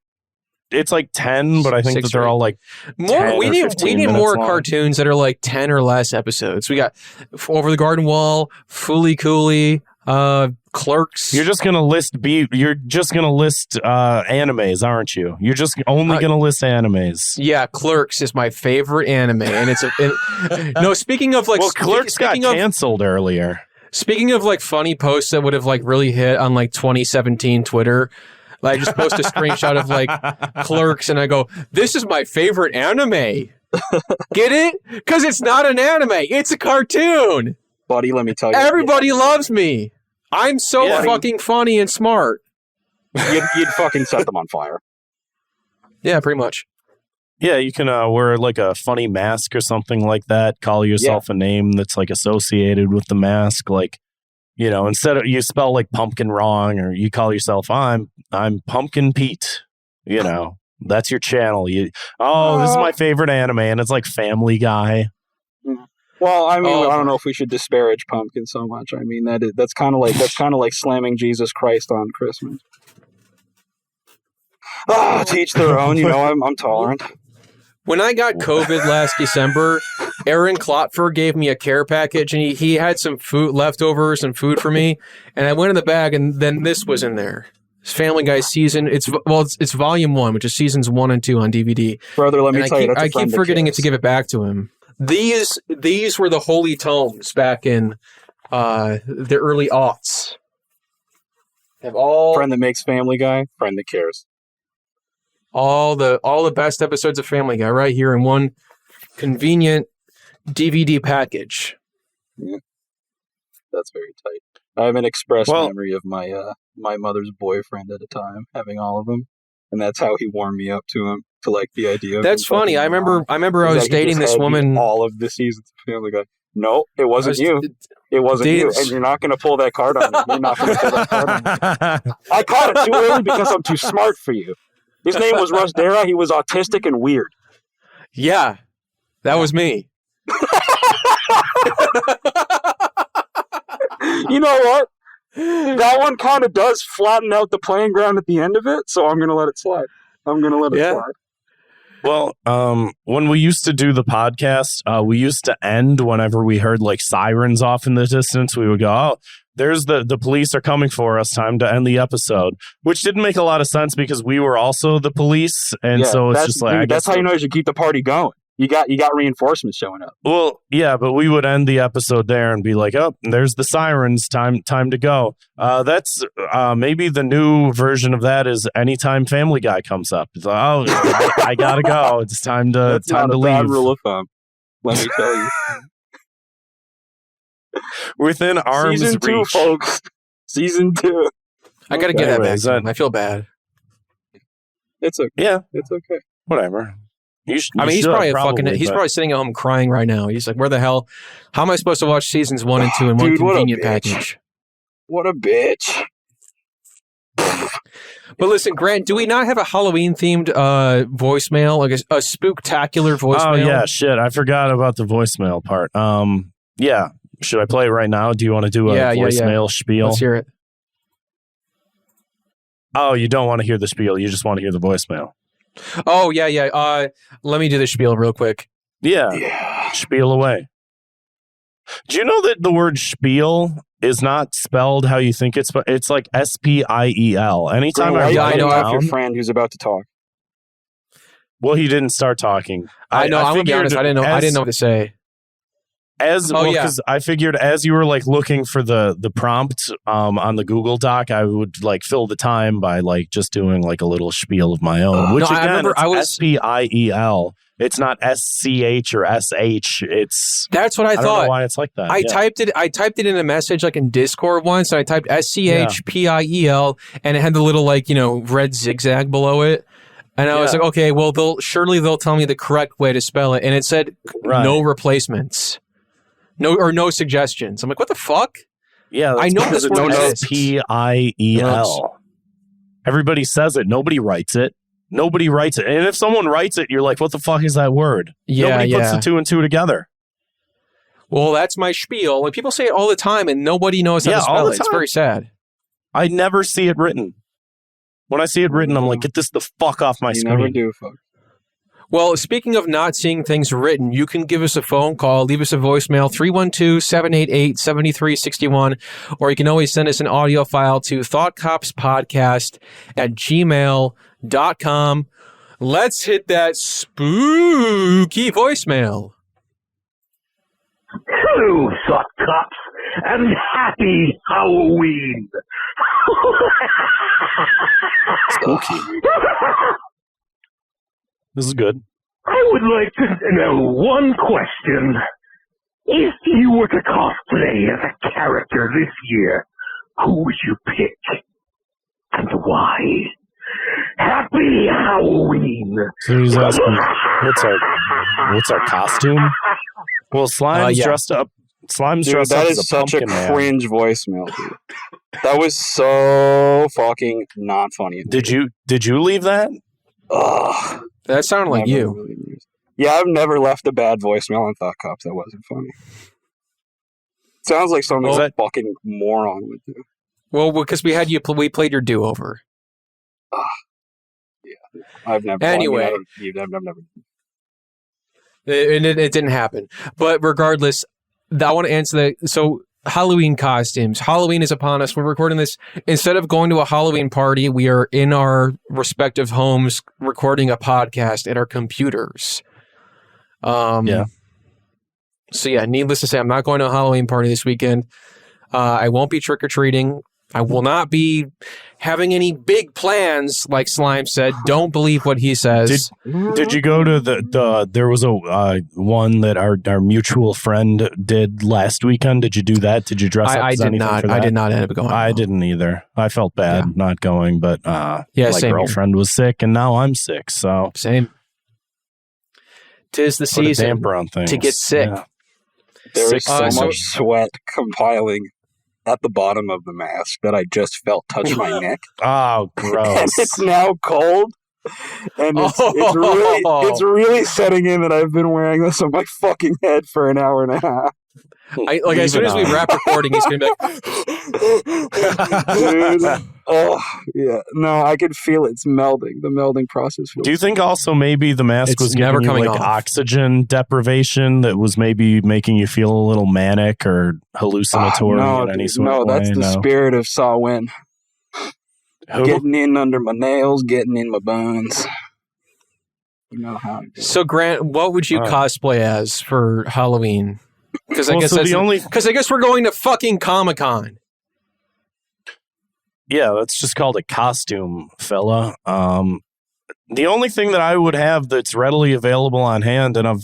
It's like 10, but I think that they're all like more. We need more long. cartoons that are like 10 or less episodes. We got Over the Garden Wall, Fooly Cooley, Clerks. You're just gonna list animes, aren't you? You're just only gonna list animes. Yeah, Clerks is my favorite anime, and it's no. Speaking of like, Clerks got canceled earlier. Speaking of like funny posts that would have like really hit on like 2017 Twitter. Like, I just post a screenshot of like Clerks, and I go, "This is my favorite anime." Get it? Because it's not an anime; it's a cartoon. Buddy, let me tell you, everybody loves me. I'm so fucking funny and smart. You'd fucking set them on fire. Yeah, pretty much. Yeah, you can wear like a funny mask or something like that. Call yourself a name that's like associated with the mask. Like, you know, instead of you spell like pumpkin wrong, or you call yourself I'm Pumpkin Pete. You know, that's your channel. This is my favorite anime, and it's like Family Guy. Well, I mean, I don't know if we should disparage pumpkin so much. I mean, that's kind of like slamming Jesus Christ on Christmas. To each their own. You know, I'm tolerant. When I got COVID last December, Aaron Klopfer gave me a care package, and he had some food leftovers and food for me, and I went in the bag, and then this was in there. It's Family Guy season. It's volume 1, which is seasons 1 and 2 on DVD. Brother, let me tell you, I keep forgetting to give it back to him. These were the holy tomes back in the early aughts. Have all friend that makes Family Guy, friend that cares. All the best episodes of Family Guy right here in one convenient DVD package. Yeah. That's very tight. I have an express memory of my my mother's boyfriend at a time having all of them, and that's how he warmed me up to him. To like the idea of that's funny. I remember I was dating this woman. All of the seasons of Family Guy. No, it wasn't you. It wasn't you. And you're not going to pull that card on me. You're not going to pull that card on me. I caught it too early because I'm too smart for you. His name was Russ Dara. He was autistic and weird. Yeah, that was me. You know what? That one kind of does flatten out the playing ground at the end of it, so I'm going to let it slide. Slide. Well, when we used to do the podcast, we used to end whenever we heard like sirens off in the distance. We would go, "Oh, there's the police are coming for us. Time to end the episode," which didn't make a lot of sense because we were also the police, and so it's just like dude, that's how you know you should keep the party going. You got reinforcements showing up. Well, yeah, but we would end the episode there and be like, "Oh, there's the sirens. Time to go." That's maybe the new version of that is anytime Family Guy comes up. It's like, "Oh, I gotta go. It's time to That's time not to a leave." bad rule of thumb. Let me tell you. Within arm's Season 2, reach, folks. Season 2. I gotta give that back to him. I feel bad. It's okay. Yeah, it's okay. Whatever. He's probably sitting at home crying right now. He's like, "Where the hell? How am I supposed to watch seasons 1 and 2 in one convenient package?" What a bitch. But listen, Grant, do we not have a Halloween-themed voicemail, like a spooktacular voicemail? Oh yeah, shit! I forgot about the voicemail part. Yeah, should I play it right now? Do you want to do a voicemail spiel? Let's hear it. Oh, you don't want to hear the spiel. You just want to hear the voicemail. Oh, yeah. Let me do the spiel real quick. Yeah. Spiel away. Do you know that the word spiel is not spelled how you think it's like S-P-I-E-L. Anytime I know down, your friend who's about to talk. Well, he didn't start talking. I know. I'm gonna be honest. I didn't know what to say. Because I figured as you were like looking for the prompt on the Google Doc, I would like fill the time by like just doing like a little spiel of my own. Which again, I remember it's SPIEL. It's not SCH or SH. That's what I thought. I don't know why it's like that. I typed it in a message like in Discord once, and I typed SCHPIEL, and it had the little like red zigzag below it. And I was like, okay, well, they'll tell me the correct way to spell it, and it said no replacements. No suggestions. I'm like, what the fuck? Yeah, I know this word exists. SPIEL. Everybody says it. Nobody writes it. And if someone writes it, you're like, what the fuck is that word? Nobody puts the two and two together. Well, that's my spiel. Like, people say it all the time, and nobody knows how to spell it. It's very sad. I never see it written. When I see it written, I'm like, get this the fuck off my screen. Never do, fuck. Well, speaking of not seeing things written, you can give us a phone call, leave us a voicemail, 312-788-7361, or you can always send us an audio file to thoughtcopspodcast@gmail.com. Let's hit that spooky voicemail. Hello, Thought Cops, and happy Halloween! Spooky. This is good. I would like to know one question. If you were to cosplay as a character this year, who would you pick? And why? Happy Halloween! So he's asking, what's our costume? Well, Slime's dressed up. Slime's dressed up as a pumpkin man. That is such a cringe voicemail, dude. That was so fucking not funny. Did you leave that? Ugh. That sounded like you. Really yeah, I've never left a bad voicemail on Thought Cops that wasn't funny. Sounds like something a fucking moron would do. Well, because we played your do-over. Yeah, I've never. Anyway, I've never. It didn't happen. But regardless, I want to answer that. So Halloween costumes. Halloween is upon us. We're recording this. Instead of going to a Halloween party, we are in our respective homes recording a podcast at our computers. So yeah, needless to say, I'm not going to a Halloween party this weekend. I won't be trick-or-treating. I will not be having any big plans, like Slime said. Don't believe what he says. Did you go to there was a one that our mutual friend did last weekend? Did you do that? Did you dress up as anything for that? I did not end up going. I didn't either. I felt bad not going, but my girlfriend was sick, and now I'm sick, so. Same. 'Tis the season damper on things. To get sick. Yeah. There is so much sweat compiling at the bottom of the mask that I just felt touch my neck. Oh, gross. And it's now cold. And it's really setting in that I've been wearing this on my fucking head for an hour and a half. As soon as we wrap recording, he's going to be like... Dude, oh, yeah. No, I could feel it. It's melding. The melding process. Do you think also maybe the mask was giving you like oxygen deprivation that was maybe making you feel a little manic or hallucinatory in any sort of way? No, that's the spirit of Sawin. Getting in under my nails, getting in my bones. You know how it goes. So, Grant, what would you cosplay as for Halloween? Because I guess we're going to fucking Comic-Con. Yeah, that's just called a costume, fella. The only thing that I would have that's readily available on hand, and I've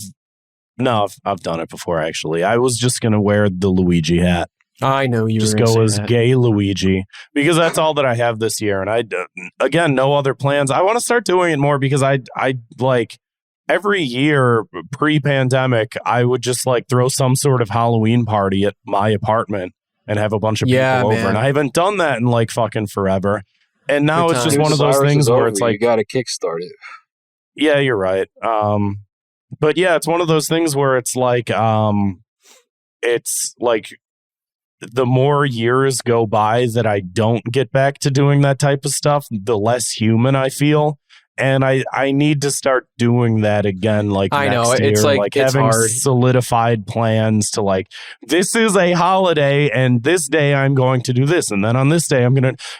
done it before actually. I was just gonna wear the Luigi hat. I know you just go as gay Luigi because that's all that I have this year, and again no other plans. I want to start doing it more because I like. Every year pre-pandemic, I would just like throw some sort of Halloween party at my apartment and have a bunch of people over. And I haven't done that in like fucking forever. And now it's just one of those things where it's like... You got to kickstart it. Yeah, you're right. But yeah, it's one of those things where it's like the more years go by that I don't get back to doing that type of stuff, the less human I feel. And I need to start doing that again, like I know, next year. it's like it's having hard. solidified plans to like, this is a holiday and this day I'm going to do this. And then on this day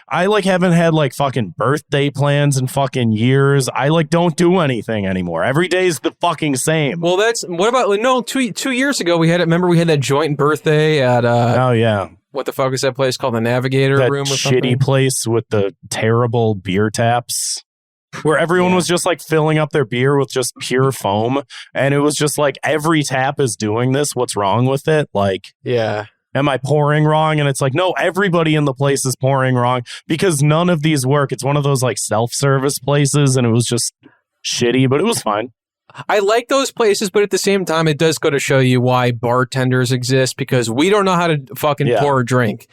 I like haven't had like fucking birthday plans in fucking years. I like don't do anything anymore. Every day's the fucking same. Well, what about, no, two years ago we had that joint birthday at, oh yeah. What the fuck is that place called? The Navigator that Room or shitty something? place with the terrible beer taps where everyone was just like filling up their beer with just pure foam. And it was just like, every tap is doing this. What's wrong with it? Like, yeah. Am I pouring wrong? And it's like, no, everybody in the place is pouring wrong because none of these work. It's one of those like self-service places and it was just shitty, but it was fine. I like those places, but at the same time, it does go to show you why bartenders exist, because we don't know how to fucking pour a drink.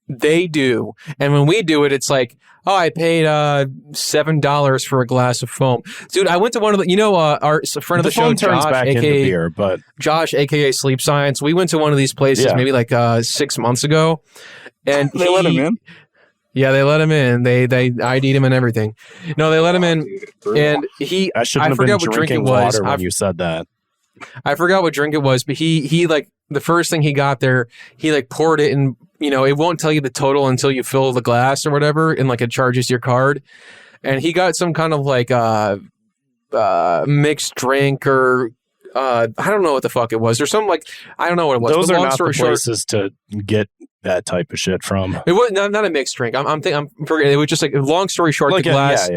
They do. And when we do it, it's like, oh, I paid $7 for a glass of foam. Dude, I went to one of the, our friend of the show, Josh, beer, but Josh, aka Sleep Science. We went to one of these places maybe like 6 months ago. And they let him in? Yeah, they let him in. They ID'd him and everything. No, they let him in. And I shouldn't have been drinking water when you said that. I forgot what drink it was, but he like, the first thing he got there, he like poured it in, it won't tell you the total until you fill the glass or whatever, and like it charges your card. And he got some kind of like mixed drink or I don't know what the fuck it was. There's some like, I don't know what it was. Those are not the places to get that type of shit from. It was not a mixed drink. I'm forgetting. It was just like, long story short, like the glass.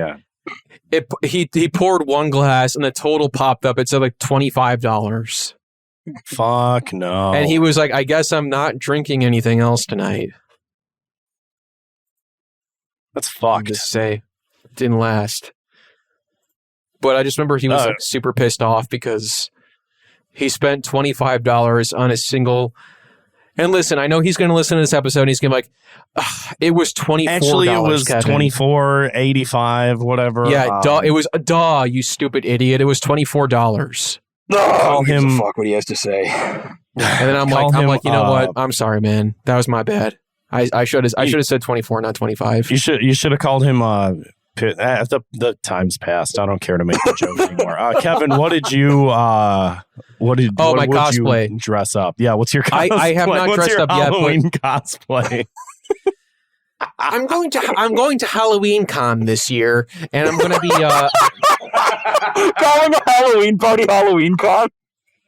He poured one glass and the total popped up. It said like $25. Fuck no. And he was like, I guess I'm not drinking anything else tonight. That's fucked. To say, didn't last. But I just remember he was like super pissed off because he spent $25 on a single. And listen, I know he's going to listen to this episode and he's going to be like, it was $24. Actually, it was Kevin. $24.85, whatever. Yeah, it was you stupid idiot. It was $24. Call him. Fuck what he has to say. And then I'm like, you know what? I'm sorry, man. That was my bad. I should have said 24, not 25. You should have called him. The time's passed. I don't care to make the joke anymore. Kevin, what did you? My cosplay. You dress up? Yeah, what's your cosplay? I have not dressed up yet. Halloween cosplay. I'm going to Halloween Con this year, and I'm going to be calling a Halloween party Halloween Con.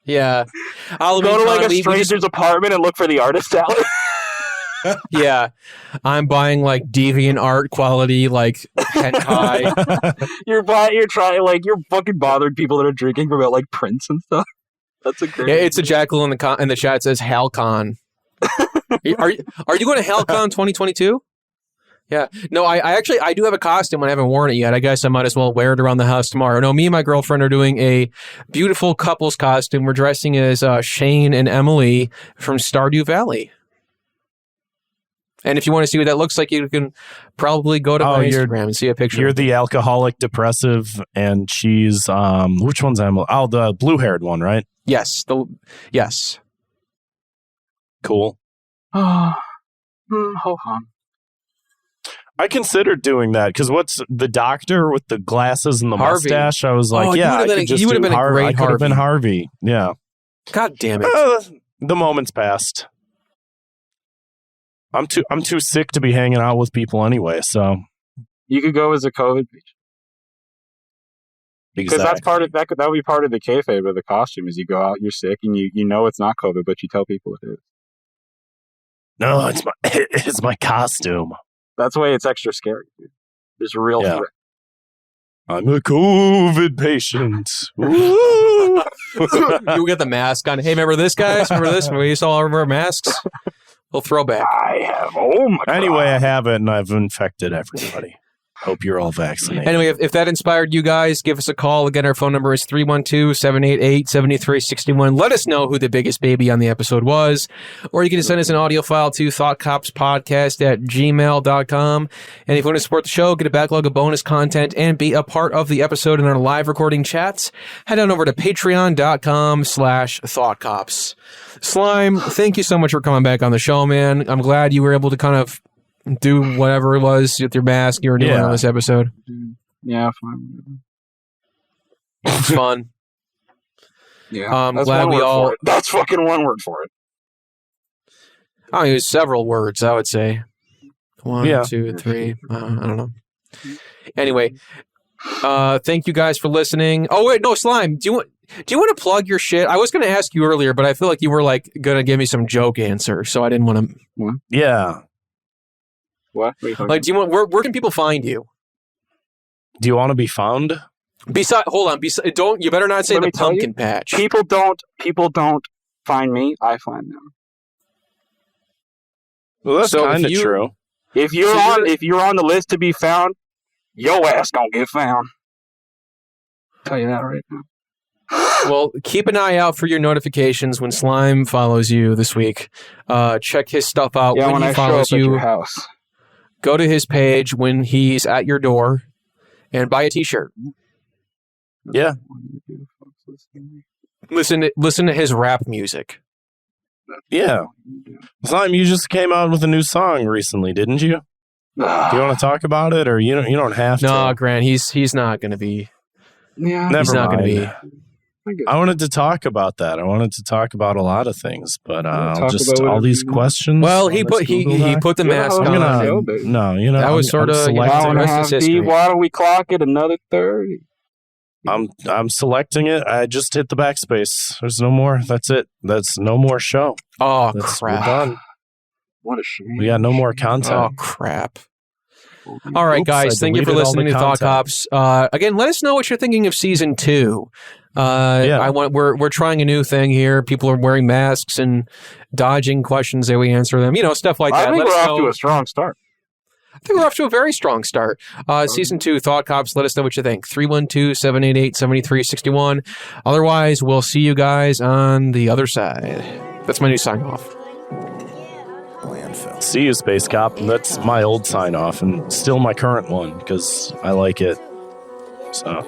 Yeah, Halloween go to like a stranger's apartment and look for the artist alley. Yeah, I'm buying like deviant art quality, like hentai. You're fucking bothering people that are drinking about like prints and stuff. That's a great. Yeah, it's a jackal in the chat. It says HalCon. Are you going to HalCon 2022? Yeah. No, I do have a costume. I haven't worn it yet. I guess I might as well wear it around the house tomorrow. No, me and my girlfriend are doing a beautiful couples costume. We're dressing as Shane and Emily from Stardew Valley. And if you want to see what that looks like, you can probably go to my Instagram and see a picture. You're the alcoholic depressive, and she's which one's Emily? Oh, the blue-haired one, right? Yes. Yes. Cool. Hold on. I considered doing that because what's the doctor with the glasses and the Harvey. mustache? I was like, you would have been a great I could have been Harvey. Yeah. God damn it. The moment's passed. I'm too sick to be hanging out with people anyway, so you could go as a COVID patient. Because that's part of that would be part of the kayfabe of the costume is you go out, you're sick, and you know it's not COVID, but you tell people it is. No, it's my costume. That's why it's extra scary, dude. There's a real threat. I'm a COVID patient. You get the mask on. Hey, remember this, guys? Remember this? We used to all wear masks. Little throwback. I have. Oh my God. Anyway, I have it, and I've infected everybody. Hope you're all vaccinated. Anyway, if that inspired you guys, give us a call. Again, our phone number is 312-788-7361. Let us know who the biggest baby on the episode was. Or you can send us an audio file to thoughtcopspodcast@gmail.com. And if you want to support the show, get a backlog of bonus content, and be a part of the episode in our live recording chats, head on over to patreon.com/thoughtcops. Slime, thank you so much for coming back on the show, man. I'm glad you were able to kind of do whatever it was with your mask you were doing on this episode. Yeah, fine. It's fun. Yeah, that's glad one we word all. for it. That's fucking one word for it. I use several words. I would say 1, Yeah. 2, 3. I don't know. Anyway, thank you guys for listening. Oh wait, no, Slime. Do you want to plug your shit? I was going to ask you earlier, but I feel like you were like going to give me some joke answer, so I didn't want to. Yeah. What? What are you talking Like, do you want? Where can people find you? Do you want to be found? Hold on. Don't. You better not say Let the me tell pumpkin you, patch. People don't find me. I find them. Well, that's So if kind of you- true. If you're on the list to be found, your ass gonna get found. Tell you that right now. Well, keep an eye out for your notifications when Slime follows you this week. Check his stuff out Yeah, when he I show up follows at you. your house. Go to his page when he's at your door and buy a t-shirt. Yeah. Listen to his rap music. Yeah. Slime, you just came out with a new song recently, didn't you? Do you want to talk about it, or you don't have to? No, Grant, he's not going to be. Yeah, Never He's not going to mind. be. I wanted to talk about that. I wanted to talk about a lot of things, but talk about all these whatever you want. questions. Well, on he this put Google he Doc. put the You're the mask host I'm of on. the show, and baby. No, That was sort of, Hour selecting. and a rest half is history. deep. Why don't we clock it another 30? I'm selecting it. I just hit the backspace. There's no more. That's it. That's no more show. Oh We're crap! done. What a shame. We got no more content. Oh crap! All right, Oops, guys. I Thank you for deleted all listening the to Thought content. Cops. Again, let us know what you're thinking of season 2. Yeah. We're trying a new thing here. People are wearing masks and dodging questions that we answer them. Stuff like that. I think Let we're us off know. to a strong start. I think we're off to a very strong start. Season 2, Thought Cops. Let us know what you think. 312-788-7361. Otherwise, we'll see you guys on the other side. That's my new sign off. See you, Space Cop. That's my old sign off, and still my current one because I like it. So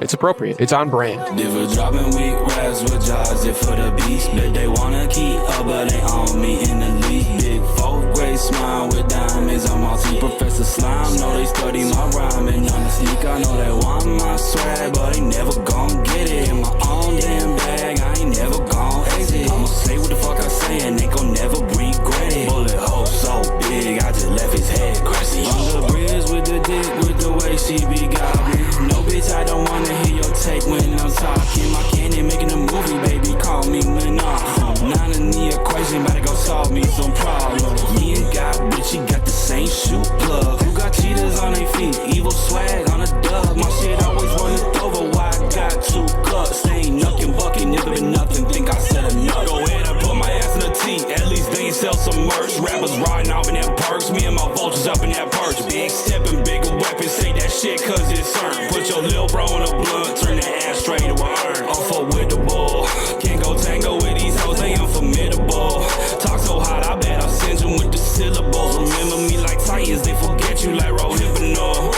It's appropriate. It's on brand. Never dropping weak raps with jaws it for the beast. Bet they wanna keep up, but they on me in the league. Big 4th grade smile with diamonds. I'm multi Professor Slime. Know they study my rhyming on the sneak. I know they want my swag, but they never gon' get it. In my own damn bag, I ain't never gon' exit. I'ma say what the fuck I say, and they gon' never regret it. Bullet hole so big, I just left his head crusty. On the bridge with the dick, with the way she be gobbling. No bitch, I don't wanna hear your take when I'm talking. My candy making a movie, baby, call me Menard. None in the equation, better go solve me some problems. Me and God, bitch, she got the same shoe plug. Who got cheetahs on their feet? Evil swag on a dub. My shit always running over, why I got 2 cups. They ain't nothing bucket, never been nothing, think I said enough. Go ahead and put my ass in the T, at least they ain't sell some merch. Rappers riding off in them perks, me and my vultures up in that perch. Big stepping, bigger weapons, say that shit cause it's certain. Put your lil bro on a blunt, turn that ass straight to a urn. Off up with the bull, can't go tango with these hoes, they unformidable. Talk so hot, I bet I'll send you with the syllables. Remember me like Titans, they forget you like Rohypnol.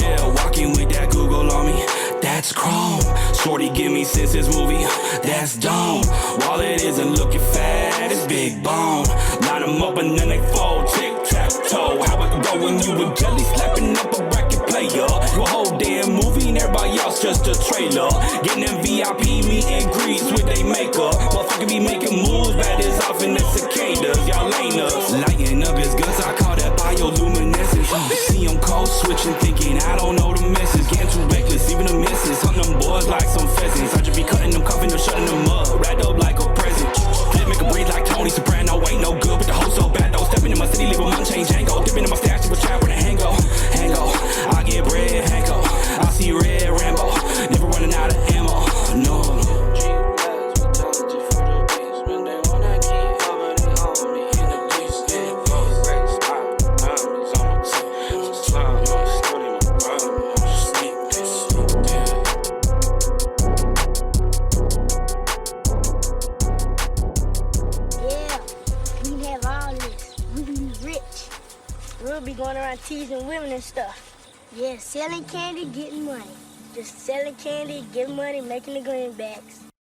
Yeah, walking with that Google on me, that's chrome. Shorty give me since this movie, that's dome. Wallet isn't looking fat, it's big bone. Line them up and then they fold, tic-tac-toe. How it go when you were jelly slapping up a bracket player? You a whole damn movie and everybody else just a trailer. Getting them VIP meet and greets with they makeup. Motherfucker be making moves bad as often as cicadas. Y'all ain't us. Lighting up his guts, I call that bioluminescence. See him cold switching, thinking I don't know the message. Getting too reckless, even the misses. Hunt them boys like some pheasants. I just be cutting them, cuffing them, shutting them up. Wrapped up like a present. Flip, make a breathe like Tony Soprano. Ain't no good, but the hoe so bad though. Stepping in my city, leave 'em unchanged Django. Dipping in my stash, to a trap with a hango. I get bread, Hanko. I see red Rambo. Never running out of ammo. No. We'll be going around teasing women and stuff. Yeah, selling candy, getting money. Just selling candy, getting money, making the greenbacks.